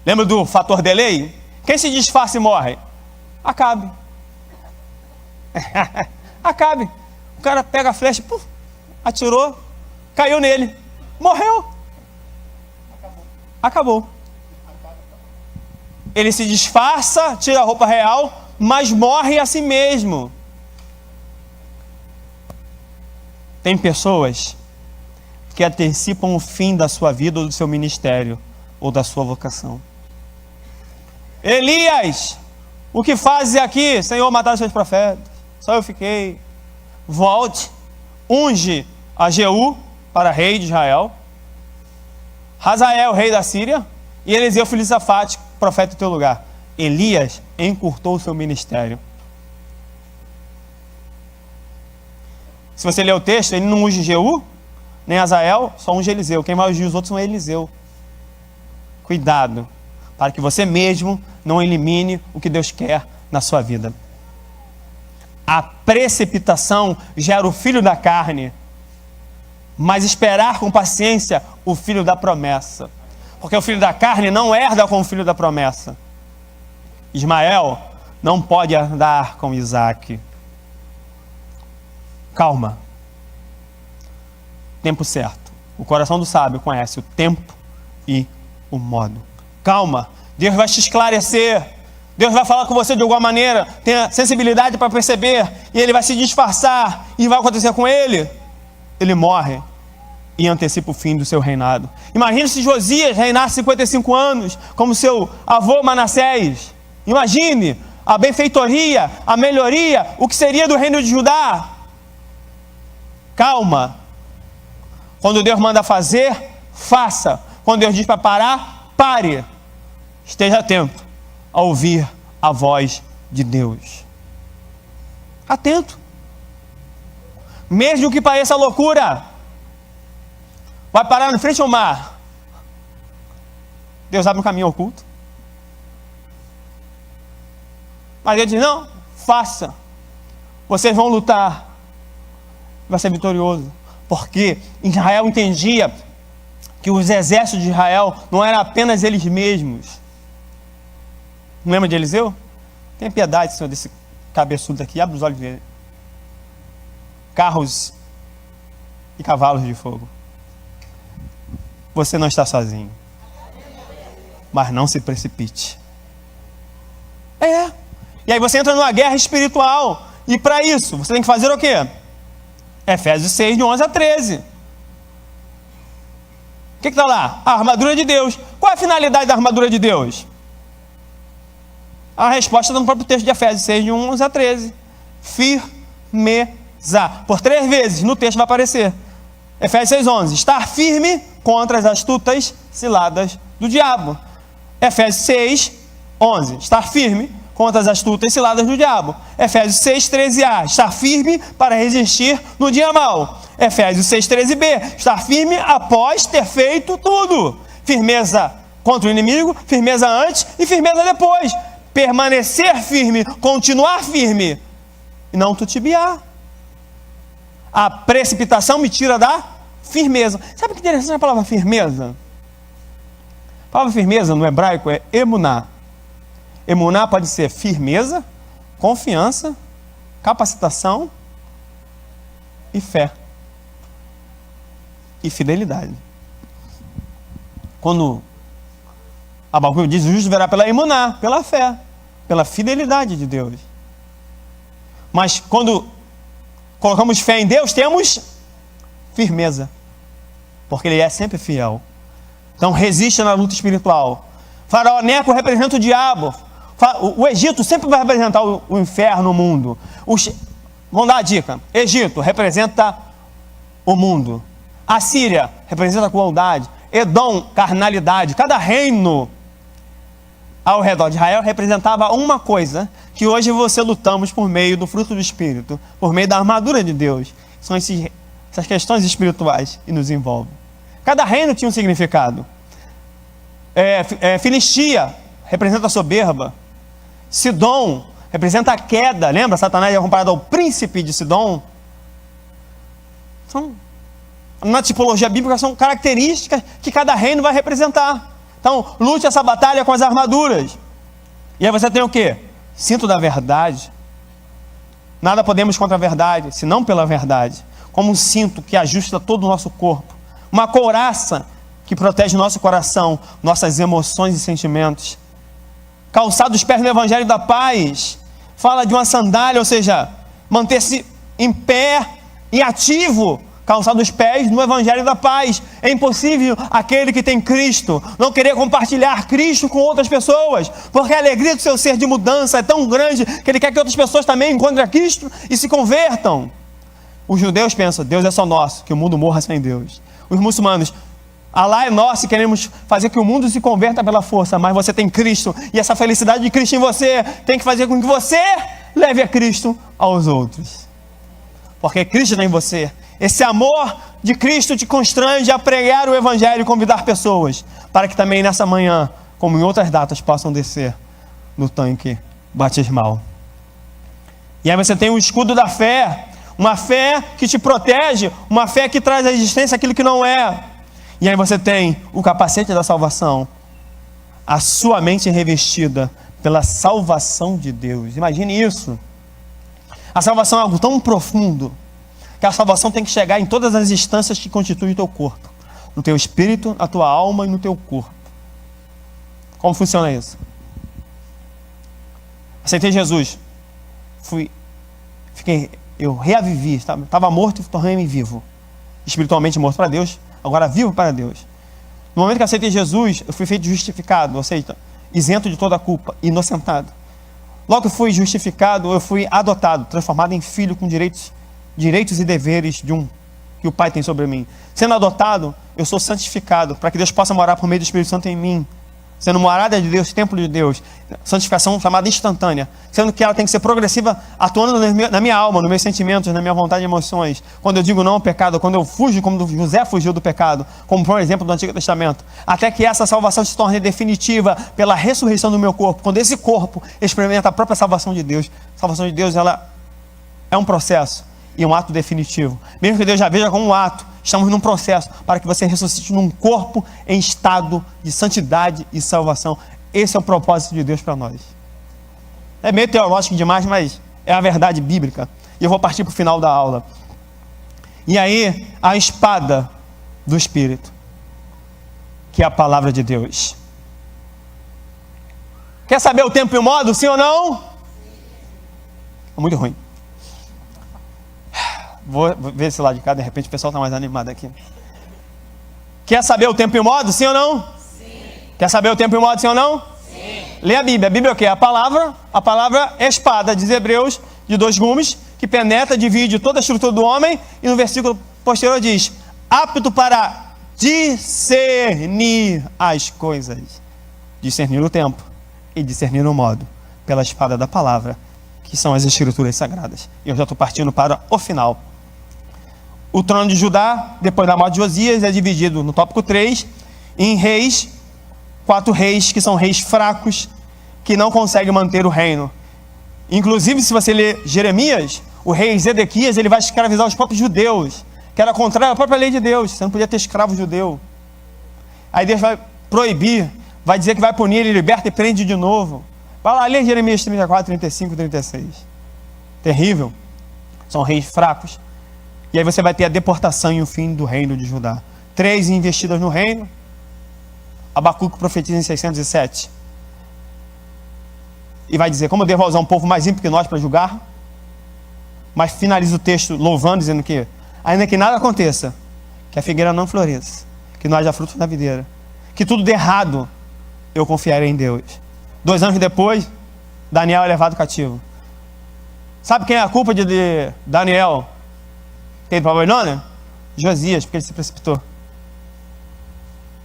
Lembra do fator delay? Quem se disfarça e morre? Acabe. Acabe. O cara pega a flecha, puf, atirou, caiu nele, morreu. Acabou. Ele se disfarça, tira a roupa real, mas morre a si mesmo. Tem pessoas que antecipam o fim da sua vida ou do seu ministério ou da sua vocação. Elias, o que fazes aqui? Senhor, mataram seus profetas. Só eu fiquei. Volte, unge a Jeú para rei de Israel, Hazael, rei da Síria, e Eliseu, filho de Safate, profeta do teu lugar. Elias encurtou o seu ministério. Se você ler o texto, ele não unge Jeú, nem Hazael, só unge Eliseu. Quem vai ungir os outros são Eliseu. Cuidado, para que você mesmo não elimine o que Deus quer na sua vida. A precipitação gera o filho da carne, mas esperar com paciência o filho da promessa. Porque o filho da carne não herda com o filho da promessa. Ismael não pode herdar com Isaac. Calma. Tempo certo. O coração do sábio conhece o tempo e o modo. Calma. Deus vai te esclarecer. Deus vai falar com você de alguma maneira. Tenha sensibilidade para perceber. E ele vai se disfarçar. E vai acontecer com ele. Ele morre e antecipa o fim do seu reinado. Imagine se Josias reinasse 55 anos, como seu avô Manassés. Imagine a benfeitoria, a melhoria, o que seria do reino de Judá. Calma. Quando Deus manda fazer, faça. Quando Deus diz para parar, pare. Esteja atento a ouvir a voz de Deus. Atento. Mesmo que pareça loucura, vai parar na frente ao mar. Deus abre um caminho oculto. Mas Deus diz, não, faça. Vocês vão lutar. Vai ser vitorioso. Porque Israel entendia que os exércitos de Israel não eram apenas eles mesmos. Não lembra de Eliseu? Tenha piedade, Senhor, desse cabeçudo aqui. Abre os olhos dele. carros e cavalos de fogo. Você não está sozinho. Mas não se precipite. E aí você entra numa guerra espiritual. E para isso, você tem que fazer o quê? Efésios 6, de 11 a 13. O que está lá? A armadura de Deus. Qual é a finalidade da armadura de Deus? A resposta está no próprio texto de Efésios 6, de 11 a 13. Firmeza. Por 3 vezes no texto vai aparecer. Efésios 6, 11. Estar firme contra as astutas ciladas do diabo. Efésios 6, 11. Estar firme contra as astutas ciladas do diabo. Efésios 6, 13a. Estar firme para resistir no dia mau. Efésios 6, 13b. Estar firme após ter feito tudo. Firmeza contra o inimigo, firmeza antes e firmeza depois. Permanecer firme, continuar firme e não titubear. A precipitação me tira da firmeza. Sabe que interessante a palavra firmeza? A palavra firmeza no hebraico é emuná. Emuná pode ser firmeza, confiança, capacitação e fé. E fidelidade. Quando Abacuque diz, o justo verá pela emuná, pela fé, pela fidelidade de Deus. Mas quando colocamos fé em Deus, temos firmeza. Porque Ele é sempre fiel. Então resiste na luta espiritual. Faraó Neco representa o diabo. O Egito sempre vai representar o inferno, o mundo. Vamos dar a dica. Egito representa o mundo. A Síria representa a crueldade. Edom, carnalidade. Cada reino ao redor de Israel representava uma coisa que hoje você lutamos por meio do fruto do Espírito, por meio da armadura de Deus. São essas questões espirituais que nos envolvem. Cada reino tinha um significado. Filistia representa a soberba. Sidom representa a queda. Lembra? Satanás é comparado ao príncipe de Sidom. Na tipologia bíblica são características que cada reino vai representar. Então, lute essa batalha com as armaduras. E aí você tem o quê? Cinto da verdade. Nada podemos contra a verdade, senão pela verdade. Como um cinto que ajusta todo o nosso corpo. Uma couraça que protege o nosso coração, nossas emoções e sentimentos. Calçar dos pés no Evangelho da Paz. Fala de uma sandália, ou seja, manter-se em pé e ativo. Calçar dos pés no Evangelho da Paz. É impossível aquele que tem Cristo não querer compartilhar Cristo com outras pessoas, porque a alegria do seu ser de mudança é tão grande que ele quer que outras pessoas também encontrem a Cristo e se convertam. Os judeus pensam, Deus é só nosso, que o mundo morra sem Deus. Os muçulmanos, Alá é nosso e queremos fazer que o mundo se converta pela força, mas você tem Cristo e essa felicidade de Cristo em você tem que fazer com que você leve a Cristo aos outros, porque Cristo está em você. Esse amor de Cristo te constrange a pregar o Evangelho e convidar pessoas para que também nessa manhã, como em outras datas, possam descer no tanque batismal. E aí você tem o escudo da fé, uma fé que te protege, uma fé que traz à existência aquilo que não é. E aí você tem o capacete da salvação, a sua mente revestida pela salvação de Deus. Imagine isso. A salvação é algo tão profundo que a salvação tem que chegar em todas as instâncias que constituem o teu corpo. No teu espírito, na tua alma e no teu corpo. Como funciona isso? Aceitei Jesus. Eu reavivi. Estava morto e tornei-me vivo. Espiritualmente morto para Deus, agora vivo para Deus. No momento que aceitei Jesus, eu fui feito justificado, ou seja, isento de toda a culpa, inocentado. Logo que fui justificado, eu fui adotado, transformado em filho com direitos e deveres que o Pai tem sobre mim. Sendo adotado, eu sou santificado, para que Deus possa morar por meio do Espírito Santo em mim. Sendo morada de Deus, templo de Deus. Santificação chamada instantânea. Sendo que ela tem que ser progressiva, atuando na minha alma, nos meus sentimentos, na minha vontade e emoções. Quando eu digo não ao pecado, quando eu fujo, como José fugiu do pecado, como por exemplo do Antigo Testamento. Até que essa salvação se torne definitiva pela ressurreição do meu corpo. Quando esse corpo experimenta a própria salvação de Deus. A salvação de Deus, ela é um processo e um ato definitivo. Mesmo que Deus já veja como um ato, estamos num processo para que você ressuscite num corpo em estado de santidade e salvação. Esse é o propósito de Deus para nós. É meio teológico demais, mas é a verdade bíblica. E eu vou partir para o final da aula. E aí, a espada do Espírito, que é a palavra de Deus. Quer saber o tempo e o modo, sim ou não? É muito ruim. Vou ver esse lado de cá, de repente o pessoal está mais animado aqui. Quer saber o tempo e o modo, sim ou não? Sim. Quer saber o tempo e o modo, sim ou não? Sim. Lê a Bíblia. A Bíblia é o quê? A palavra é espada, diz Hebreus, de 2 gumes, que penetra, divide toda a estrutura do homem, e no versículo posterior diz, apto para discernir as coisas. Discernir o tempo e discernir o modo, pela espada da palavra, que são as escrituras sagradas. E eu já estou partindo para o final. O trono de Judá, depois da morte de Josias, é dividido no tópico 3, em reis, 4 reis que são reis fracos, que não conseguem manter o reino. Inclusive, se você ler Jeremias, o rei Zedequias, ele vai escravizar os próprios judeus, que era contrário à própria lei de Deus. Você não podia ter escravo judeu. Aí Deus vai proibir, vai dizer que vai punir, ele liberta e prende de novo. Vai lá, lê Jeremias 34, 35, 36. Terrível. São reis fracos. E aí você vai ter a deportação e o fim do reino de Judá. 3 investidas no reino. Abacuque profetiza em 607. E vai dizer, como eu devo usar um povo mais ímpio que nós para julgar? Mas finaliza o texto louvando, dizendo que, ainda que nada aconteça, que a figueira não floresça, que não haja fruto na videira, que tudo dê errado, eu confiarei em Deus. 2 anos depois, Daniel é levado cativo. Sabe quem é a culpa de Daniel ter para a Babilônia? Josias, porque ele se precipitou.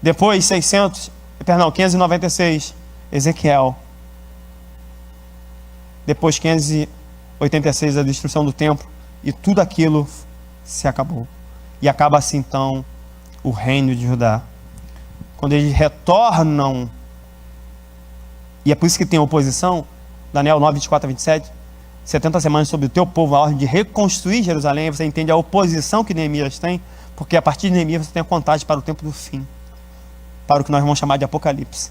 Depois, 596, Ezequiel. Depois, 586, a destruição do templo. E tudo aquilo se acabou. E acaba assim, então, o reino de Judá. Quando eles retornam, e é por isso que tem oposição, Daniel 9, 24 a 27, 70 semanas sobre o teu povo, a ordem de reconstruir Jerusalém. Você entende a oposição que Neemias tem, porque a partir de Neemias você tem a contagem para o tempo do fim, para o que nós vamos chamar de Apocalipse,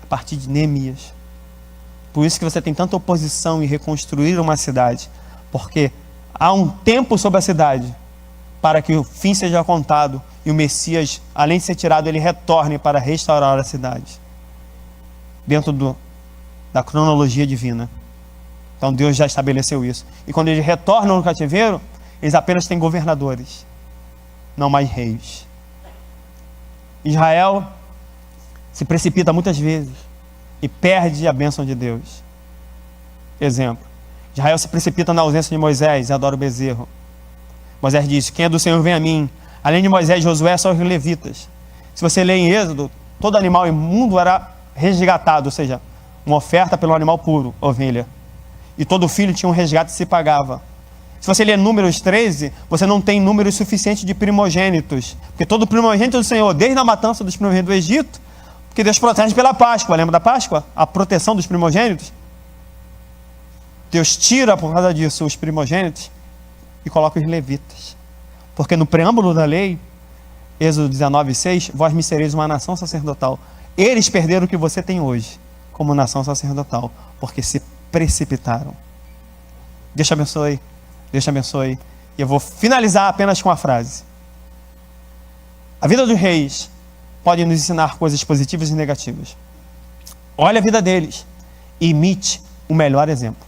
a partir de Neemias. Por isso que você tem tanta oposição em reconstruir uma cidade, porque há um tempo sobre a cidade para que o fim seja contado e o Messias, além de ser tirado, ele retorne para restaurar a cidade dentro da cronologia divina. Então Deus já estabeleceu isso. E quando eles retornam no cativeiro, eles apenas têm governadores, não mais reis. Israel se precipita muitas vezes e perde a bênção de Deus. Exemplo, Israel se precipita na ausência de Moisés e adora o bezerro. Moisés diz, quem é do Senhor vem a mim. Além de Moisés e Josué, são os levitas. Se você ler em Êxodo, todo animal imundo era resgatado, ou seja, uma oferta pelo animal puro, ovelha. E todo filho tinha um resgate e se pagava. Se você ler Números 13, você não tem número suficiente de primogênitos. Porque todo primogênito do Senhor, desde a matança dos primogênitos do Egito, porque Deus protege pela Páscoa. Lembra da Páscoa? A proteção dos primogênitos. Deus tira por causa disso os primogênitos e coloca os levitas. Porque no preâmbulo da lei, Êxodo 19, 6, vós me sereis uma nação sacerdotal. Eles perderam o que você tem hoje como nação sacerdotal, porque se precipitaram. Deus te abençoe. Deus te abençoe. E eu vou finalizar apenas com uma frase. A vida dos reis pode nos ensinar coisas positivas e negativas. Olha a vida deles e imite o melhor exemplo.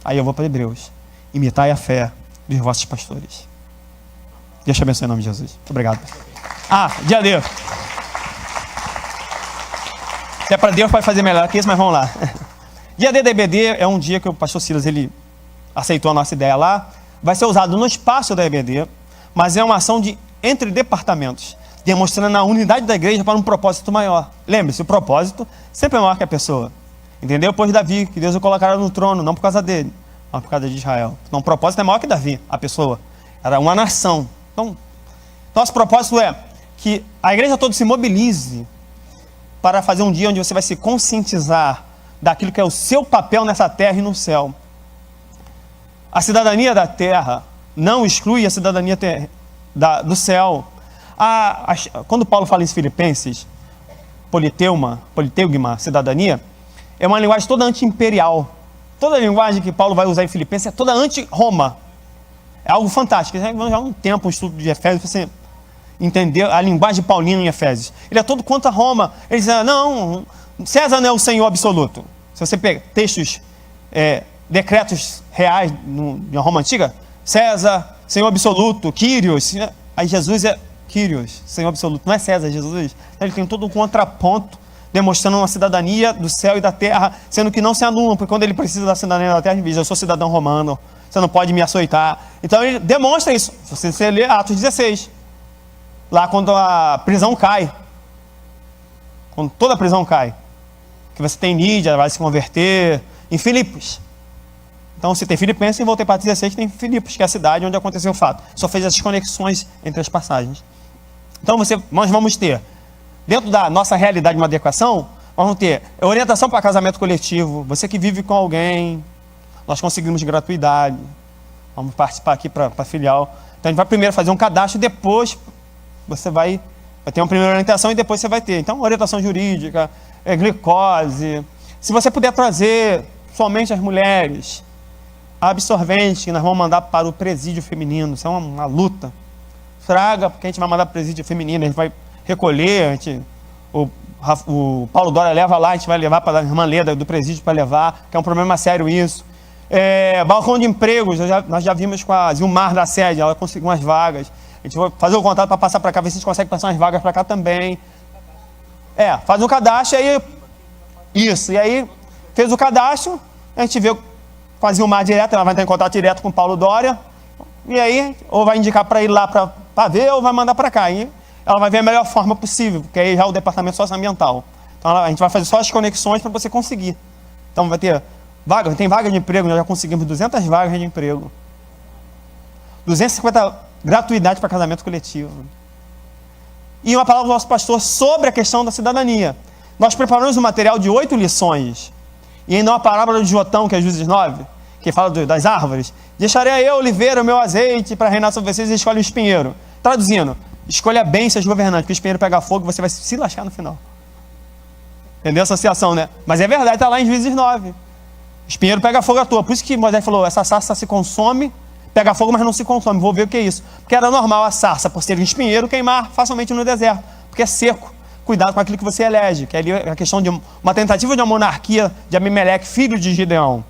Aí eu vou para Hebreus. Imitai a fé dos vossos pastores. Deus te abençoe em nome de Jesus. Muito obrigado. Dia D. Se é para Deus, pode fazer melhor que isso, mas vamos lá. Dia D da EBD é um dia que o pastor Silas ele aceitou a nossa ideia lá. Vai ser usado no espaço da EBD, mas é uma ação entre departamentos, demonstrando a unidade da igreja para um propósito maior. Lembre-se, o propósito sempre é maior que a pessoa. Entendeu? Pois Davi, que Deus o colocará no trono, não por causa dele, mas por causa de Israel. Então o propósito é maior que Davi, a pessoa. Era uma nação. Então, nosso propósito é que a igreja toda se mobilize para fazer um dia onde você vai se conscientizar daquilo que é o seu papel nessa terra e no céu. A cidadania da terra não exclui a cidadania do céu. Quando Paulo fala em Filipenses, politeugma, cidadania, é uma linguagem toda anti-imperial. Toda a linguagem que Paulo vai usar em Filipenses é toda anti-Roma. É algo fantástico. Vamos já um tempo, um estudo de Efésios, para você entender a linguagem de Paulino em Efésios. Ele é todo contra Roma. Ele diz, não, César não é o Senhor absoluto. Se você pega textos, decretos reais na Roma Antiga, César, Senhor absoluto, Kyrios, aí Jesus é Kyrios, Senhor absoluto, não é César, Jesus. Ele tem todo um contraponto, demonstrando uma cidadania do céu e da terra, sendo que não se anula, porque quando ele precisa da cidadania da terra, ele diz, eu sou cidadão romano, você não pode me açoitar. Então ele demonstra isso. Se você ler Atos 16, lá quando a prisão cai, quando toda a prisão cai, que você tem Lídia, vai se converter, em Filipos. Então, se tem Filipenses, voltei para 16, tem Filipos, que é a cidade onde aconteceu o fato. Só fez essas conexões entre as passagens. Então, nós vamos ter, dentro da nossa realidade de uma adequação, vamos ter orientação para casamento coletivo, você que vive com alguém, nós conseguimos gratuidade, vamos participar aqui para a filial. Então, a gente vai primeiro fazer um cadastro, depois você vai ter uma primeira orientação e depois você vai ter. Então, orientação jurídica, glicose. Se você puder trazer somente as mulheres, absorvente, que nós vamos mandar para o presídio feminino, isso é uma luta. Fraga, porque a gente vai mandar para o presídio feminino, a gente vai recolher, o Paulo Dória leva lá, a gente vai levar para a irmã Leda do presídio para levar, que é um problema sério isso. Balcão de empregos, nós já vimos com a Zilmar da sede, ela conseguiu umas vagas. A gente vai fazer o contato para passar para cá, ver se a gente consegue passar umas vagas para cá também. Faz um cadastro, aí isso, e aí fez o cadastro, a gente vê com a Zilmar direto, ela vai entrar em contato direto com o Paulo Dória, e aí, ou vai indicar para ir lá para ver, ou vai mandar para cá. E ela vai ver a melhor forma possível, porque aí já é o departamento socioambiental. Então a gente vai fazer só as conexões para você conseguir. Então vai ter vaga, tem vaga de emprego, nós já conseguimos 200 vagas de emprego. 250 gratuidade para casamento coletivo. E uma palavra do nosso pastor sobre a questão da cidadania. Nós preparamos um material de 8 lições. E ainda uma parábola de Jotão, que é Juízes 9, que fala das árvores. Deixarei eu, oliveira, o meu azeite para reinar sobre vocês, e escolhe o espinheiro. Traduzindo, escolha bem seus governantes, porque o espinheiro pega fogo e você vai se lascar no final. Entendeu a associação, né? Mas é verdade, está lá em Juízes 9. O espinheiro pega fogo à toa. Por isso que Moisés falou, essa sarça se consome, pega fogo, mas não se consome. Vou ver o que é isso. Porque era normal a sarça, por ser um espinheiro, queimar facilmente no deserto, porque é seco. Cuidado com aquilo que você elege, que é ali a questão de uma tentativa de uma monarquia de Abimeleque, filho de Gideão.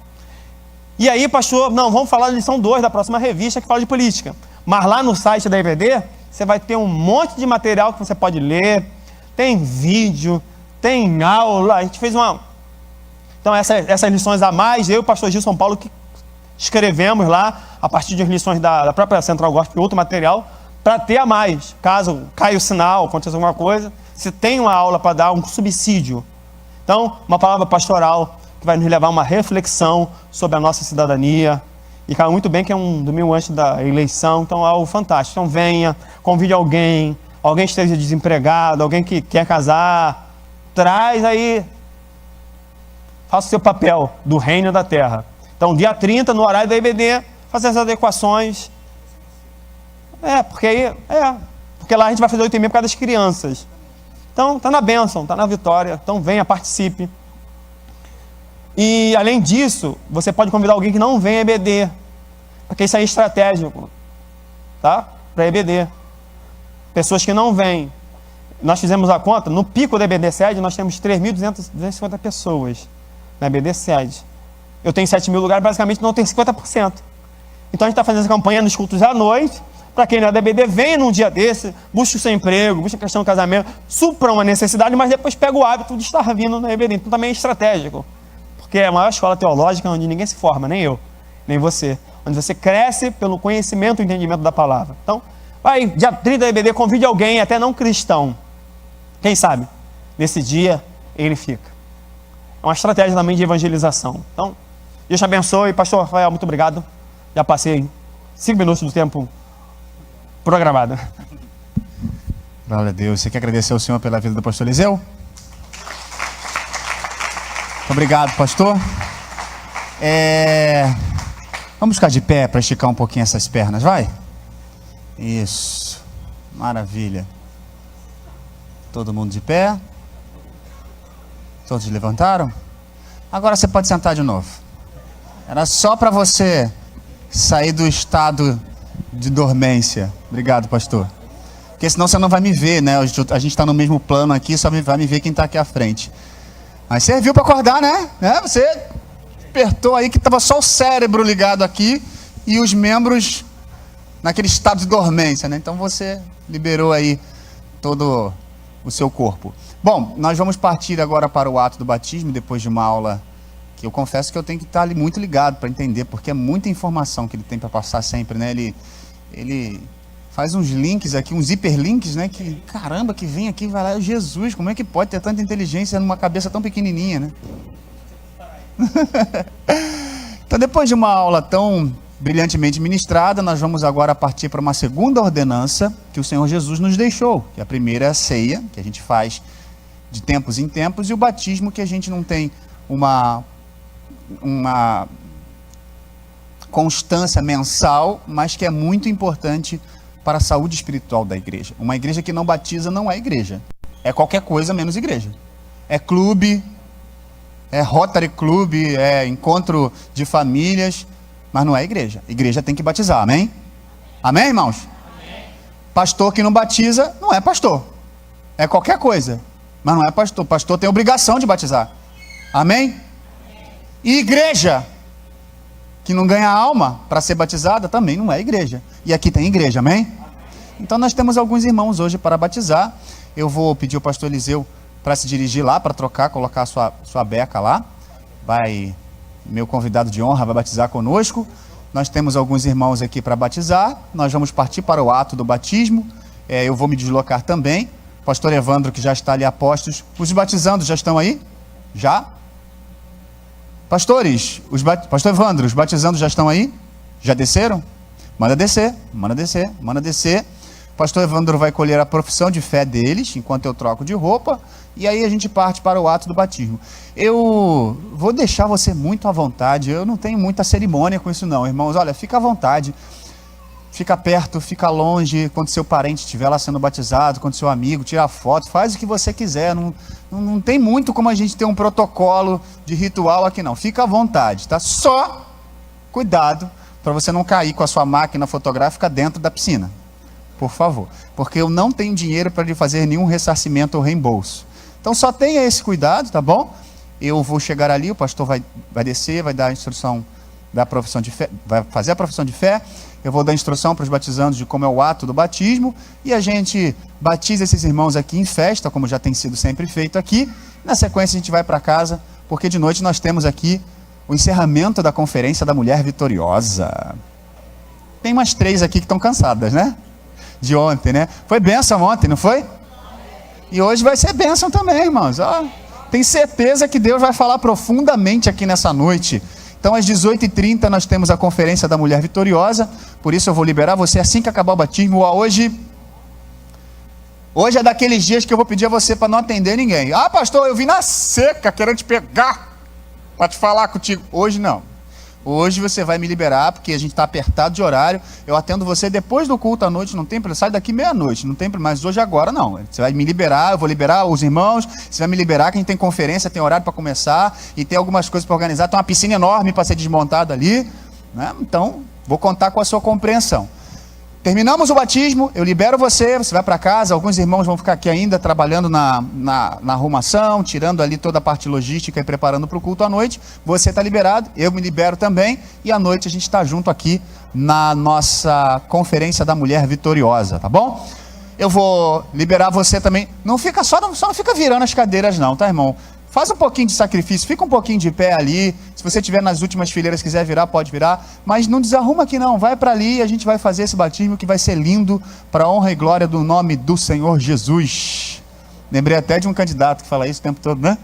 E aí, pastor, vamos falar da lição 2 da próxima revista que fala de política. Mas lá no site da EBD, você vai ter um monte de material que você pode ler, tem vídeo, tem aula, a gente fez uma... Então essas lições a mais, eu e o pastor Gil São Paulo que escrevemos lá, a partir de lições da própria Central Gospel, outro material, para ter a mais. Caso caia o sinal, aconteça alguma coisa, se tem uma aula para dar, um subsídio. Então, uma palavra pastoral que vai nos levar a uma reflexão sobre a nossa cidadania. E caiu muito bem que é um domingo antes da eleição, então é algo fantástico. Então venha, convide alguém esteja desempregado, alguém que quer casar, traz aí, faça o seu papel do reino da terra. Então, dia 30, no horário da IBD, fazer as adequações. Porque lá a gente vai fazer 8h30 por causa das crianças. Então, está na bênção, está na vitória. Então, venha, participe. E, além disso, você pode convidar alguém que não vem à EBD, porque isso aí é estratégico, tá? Para a EBD. Pessoas que não vêm. Nós fizemos a conta, no pico da EBD sede, nós temos 3.250 pessoas na EBD sede. Eu tenho 7.000 lugares, basicamente não tem 50%. Então, a gente está fazendo essa campanha nos cultos à noite, para quem não é da EBD, venha num dia desse, busque o seu emprego, busque a questão do casamento, supra uma necessidade, mas depois pega o hábito de estar vindo na EBD. Então também é estratégico, porque é a maior escola teológica onde ninguém se forma, nem eu, nem você, onde você cresce pelo conhecimento e entendimento da palavra. Então, vai, dia 30 da EBD, convide alguém, até não cristão, quem sabe, nesse dia ele fica. É uma estratégia também de evangelização. Então, Deus te abençoe. Pastor Rafael, muito obrigado, já passei 5 minutos do tempo programada. Glória a Deus. Você quer agradecer ao Senhor pela vida do pastor Eliseu? Muito obrigado, pastor. Vamos ficar de pé para esticar um pouquinho essas pernas, vai? Isso. Maravilha. Todo mundo de pé? Todos levantaram? Agora você pode sentar de novo. Era só para você sair do estado de dormência. Obrigado, pastor. Porque senão você não vai me ver, né? A gente está no mesmo plano aqui, só vai me ver quem está aqui à frente. Mas serviu para acordar, né? Você despertou aí que estava só o cérebro ligado aqui e os membros naquele estado de dormência, né? Então você liberou aí todo o seu corpo. Bom, nós vamos partir agora para o ato do batismo, depois de uma aula que eu confesso que eu tenho que estar ali muito ligado para entender, porque é muita informação que ele tem para passar sempre, né? Ele faz uns links aqui, uns hiperlinks, né? Que caramba, que vem aqui, vai lá, Jesus, como é que pode ter tanta inteligência numa cabeça tão pequenininha, né? Então, depois de uma aula tão brilhantemente ministrada, nós vamos agora partir para uma segunda ordenança que o Senhor Jesus nos deixou, que a primeira é a ceia, que a gente faz de tempos em tempos, e o batismo, que a gente não tem uma constância mensal, mas que é muito importante para a saúde espiritual da igreja. Uma igreja que não batiza não é igreja. É qualquer coisa menos igreja. É clube, é Rotary Club, é encontro de famílias, mas não é igreja. Igreja tem que batizar, amém? Amém, irmãos? Amém. Pastor que não batiza não é pastor. É qualquer coisa, mas não é pastor. Pastor tem obrigação de batizar. Amém? E igreja que não ganha alma para ser batizada também não é igreja. E aqui tem igreja, amém? Então nós temos alguns irmãos hoje para batizar. Eu vou pedir ao pastor Eliseu para se dirigir lá, para trocar, colocar a sua beca lá. Meu convidado de honra vai batizar conosco. Nós temos alguns irmãos aqui para batizar. Nós vamos partir para o ato do batismo. Eu vou me deslocar também. Pastor Evandro, que já está ali a postos. Os batizandos já estão aí? Já? Pastores, pastor Evandro, os batizandos já estão aí? Já desceram? Manda descer, manda descer, manda descer. Pastor Evandro vai colher a profissão de fé deles, enquanto eu troco de roupa, e aí a gente parte para o ato do batismo. Eu vou deixar você muito à vontade, eu não tenho muita cerimônia com isso não, irmãos. Olha, fica à vontade, fica perto, fica longe, quando seu parente estiver lá sendo batizado, quando seu amigo, tira foto, faz o que você quiser, não tem muito como a gente ter um protocolo de ritual aqui não, fica à vontade, tá? Só cuidado para você não cair com a sua máquina fotográfica dentro da piscina, por favor, porque eu não tenho dinheiro para lhe fazer nenhum ressarcimento ou reembolso. Então só tenha esse cuidado, tá bom? Eu vou chegar ali, o pastor vai descer, vai dar a instrução da profissão de fé, vai fazer a profissão de fé. Eu vou dar instrução para os batizandos de como é o ato do batismo, e a gente batiza esses irmãos aqui em festa, como já tem sido sempre feito aqui. Na sequência a gente vai para casa, porque de noite nós temos aqui o encerramento da conferência da Mulher Vitoriosa. Tem umas 3 aqui que estão cansadas, né? De ontem, né? Foi bênção ontem, não foi? E hoje vai ser bênção também, irmãos. Tenho certeza que Deus vai falar profundamente aqui nessa noite. Então, às 18h30, nós temos a conferência da Mulher Vitoriosa. Por isso, eu vou liberar você assim que acabar o batismo. Hoje é daqueles dias que eu vou pedir a você para não atender ninguém. Ah, pastor, eu vim na seca, querendo te pegar, para te falar contigo. Hoje não. Hoje você vai me liberar, porque a gente está apertado de horário. Eu atendo você depois do culto à noite, não tem problema. Sai daqui meia-noite, não tem problema. Mas hoje agora não. Você vai me liberar, eu vou liberar os irmãos. Você vai me liberar, que a gente tem conferência, tem horário para começar. E tem algumas coisas para organizar. Tem uma piscina enorme para ser desmontada ali, né? Então, vou contar com a sua compreensão. Terminamos o batismo, eu libero você vai para casa. Alguns irmãos vão ficar aqui ainda trabalhando na arrumação, tirando ali toda a parte logística e preparando para o culto à noite. Você está liberado, eu me libero também, e à noite a gente está junto aqui na nossa conferência da Mulher Vitoriosa, tá bom? Eu vou liberar você também. Não fica só não fica virando as cadeiras não, tá, irmão? Faz um pouquinho de sacrifício, fica um pouquinho de pé ali. Se você estiver nas últimas fileiras, quiser virar, pode virar. Mas não desarruma aqui não, vai para ali e a gente vai fazer esse batismo que vai ser lindo, para a honra e glória do nome do Senhor Jesus. Lembrei até de um candidato que fala isso o tempo todo, né?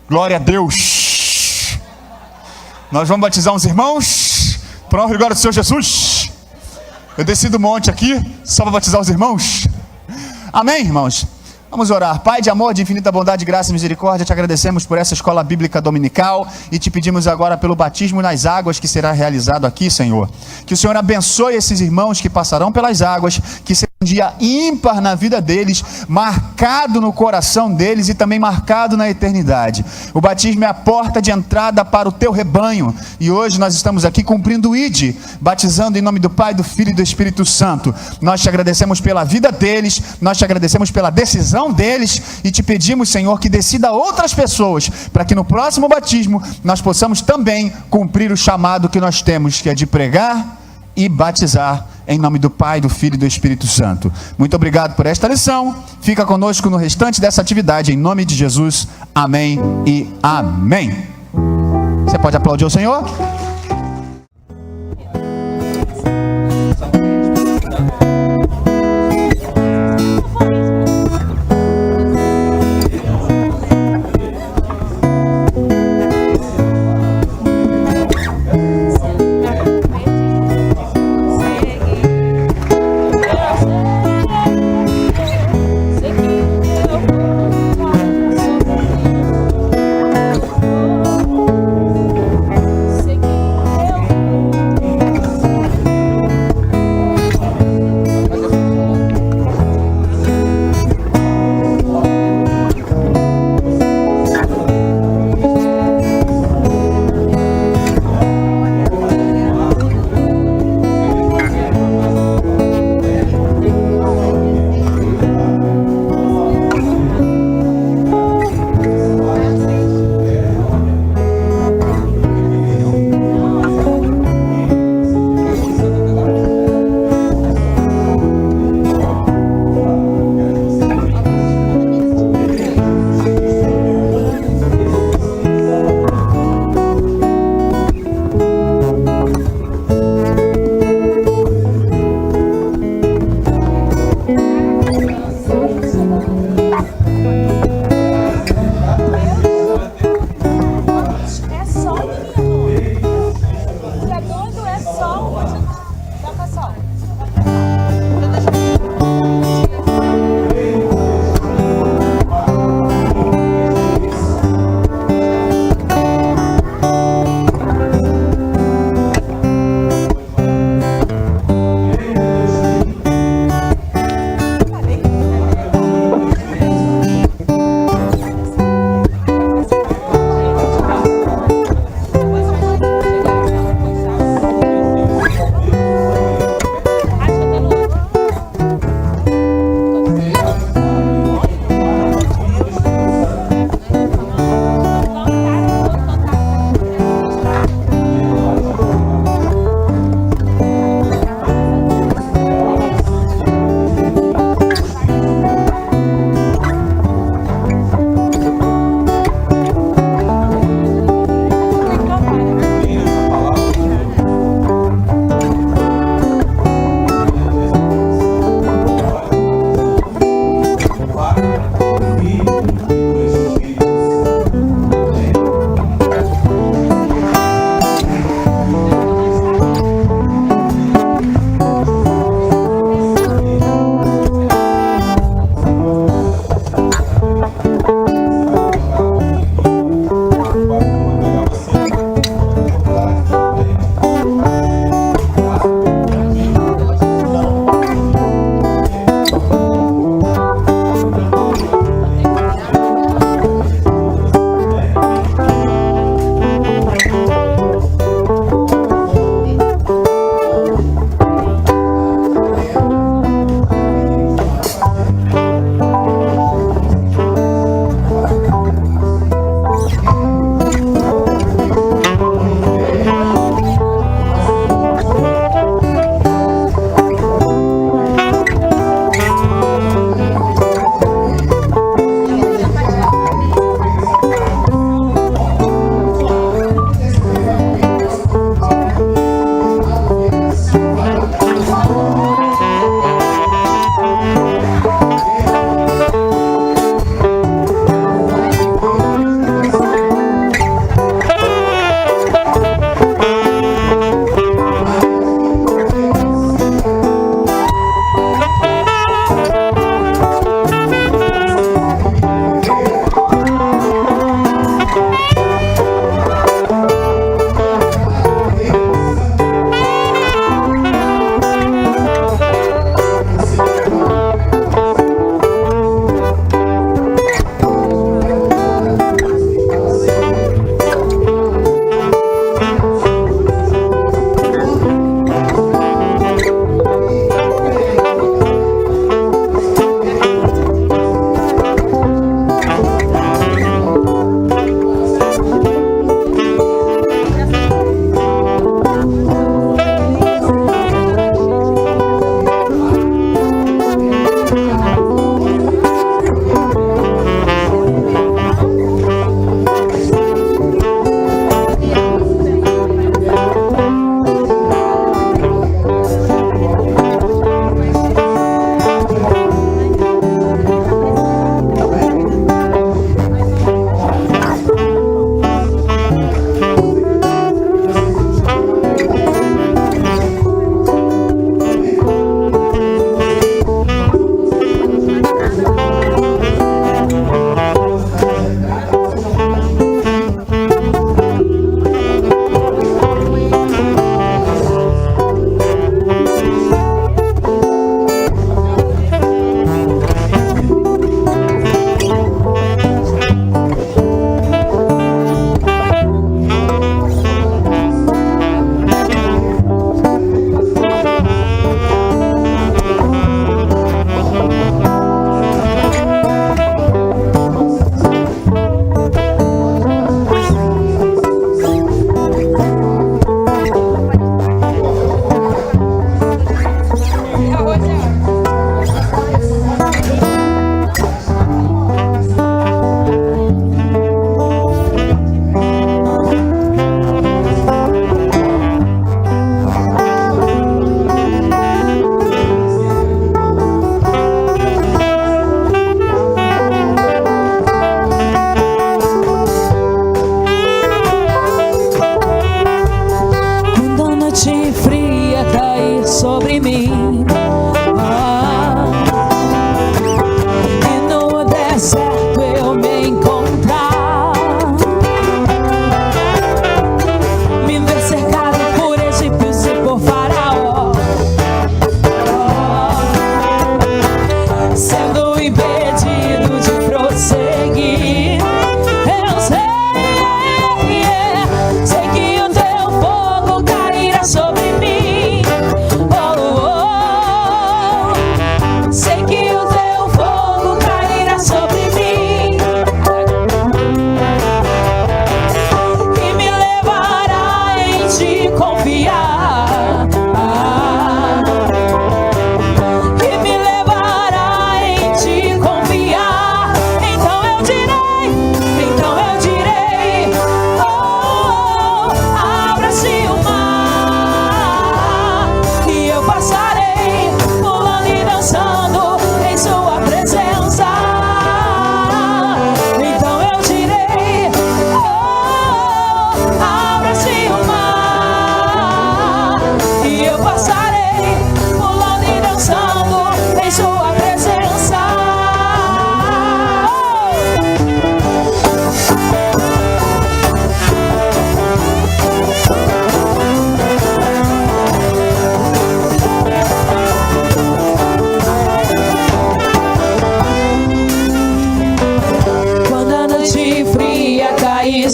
Glória a Deus. Nós vamos batizar uns irmãos, para a honra e glória do Senhor Jesus. Eu desci do monte aqui, só para batizar os irmãos. Amém, irmãos? Vamos orar. Pai de amor, de infinita bondade, graça e misericórdia, te agradecemos por essa escola bíblica dominical e te pedimos agora pelo batismo nas águas que será realizado aqui, Senhor. Que o Senhor abençoe esses irmãos que passarão pelas águas, que serão dia ímpar na vida deles, marcado no coração deles e também marcado na eternidade. O batismo é a porta de entrada para o teu rebanho, e hoje nós estamos aqui cumprindo o ID, batizando em nome do Pai, do Filho e do Espírito Santo. Nós te agradecemos pela vida deles, nós te agradecemos pela decisão deles e te pedimos, Senhor, que decida outras pessoas, para que no próximo batismo nós possamos também cumprir o chamado que nós temos, que é de pregar e batizar em nome do Pai, do Filho e do Espírito Santo. Muito obrigado por esta lição. Fica conosco no restante dessa atividade, em nome de Jesus. Amém e amém. Você pode aplaudir o Senhor?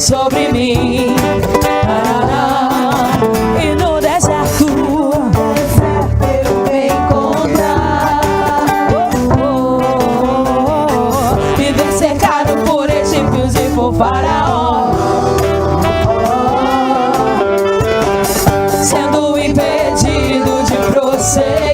sobre mim. E no deserto eu me encontrar. Viver cercado por egípcios e por faraó, sendo impedido de prosseguir.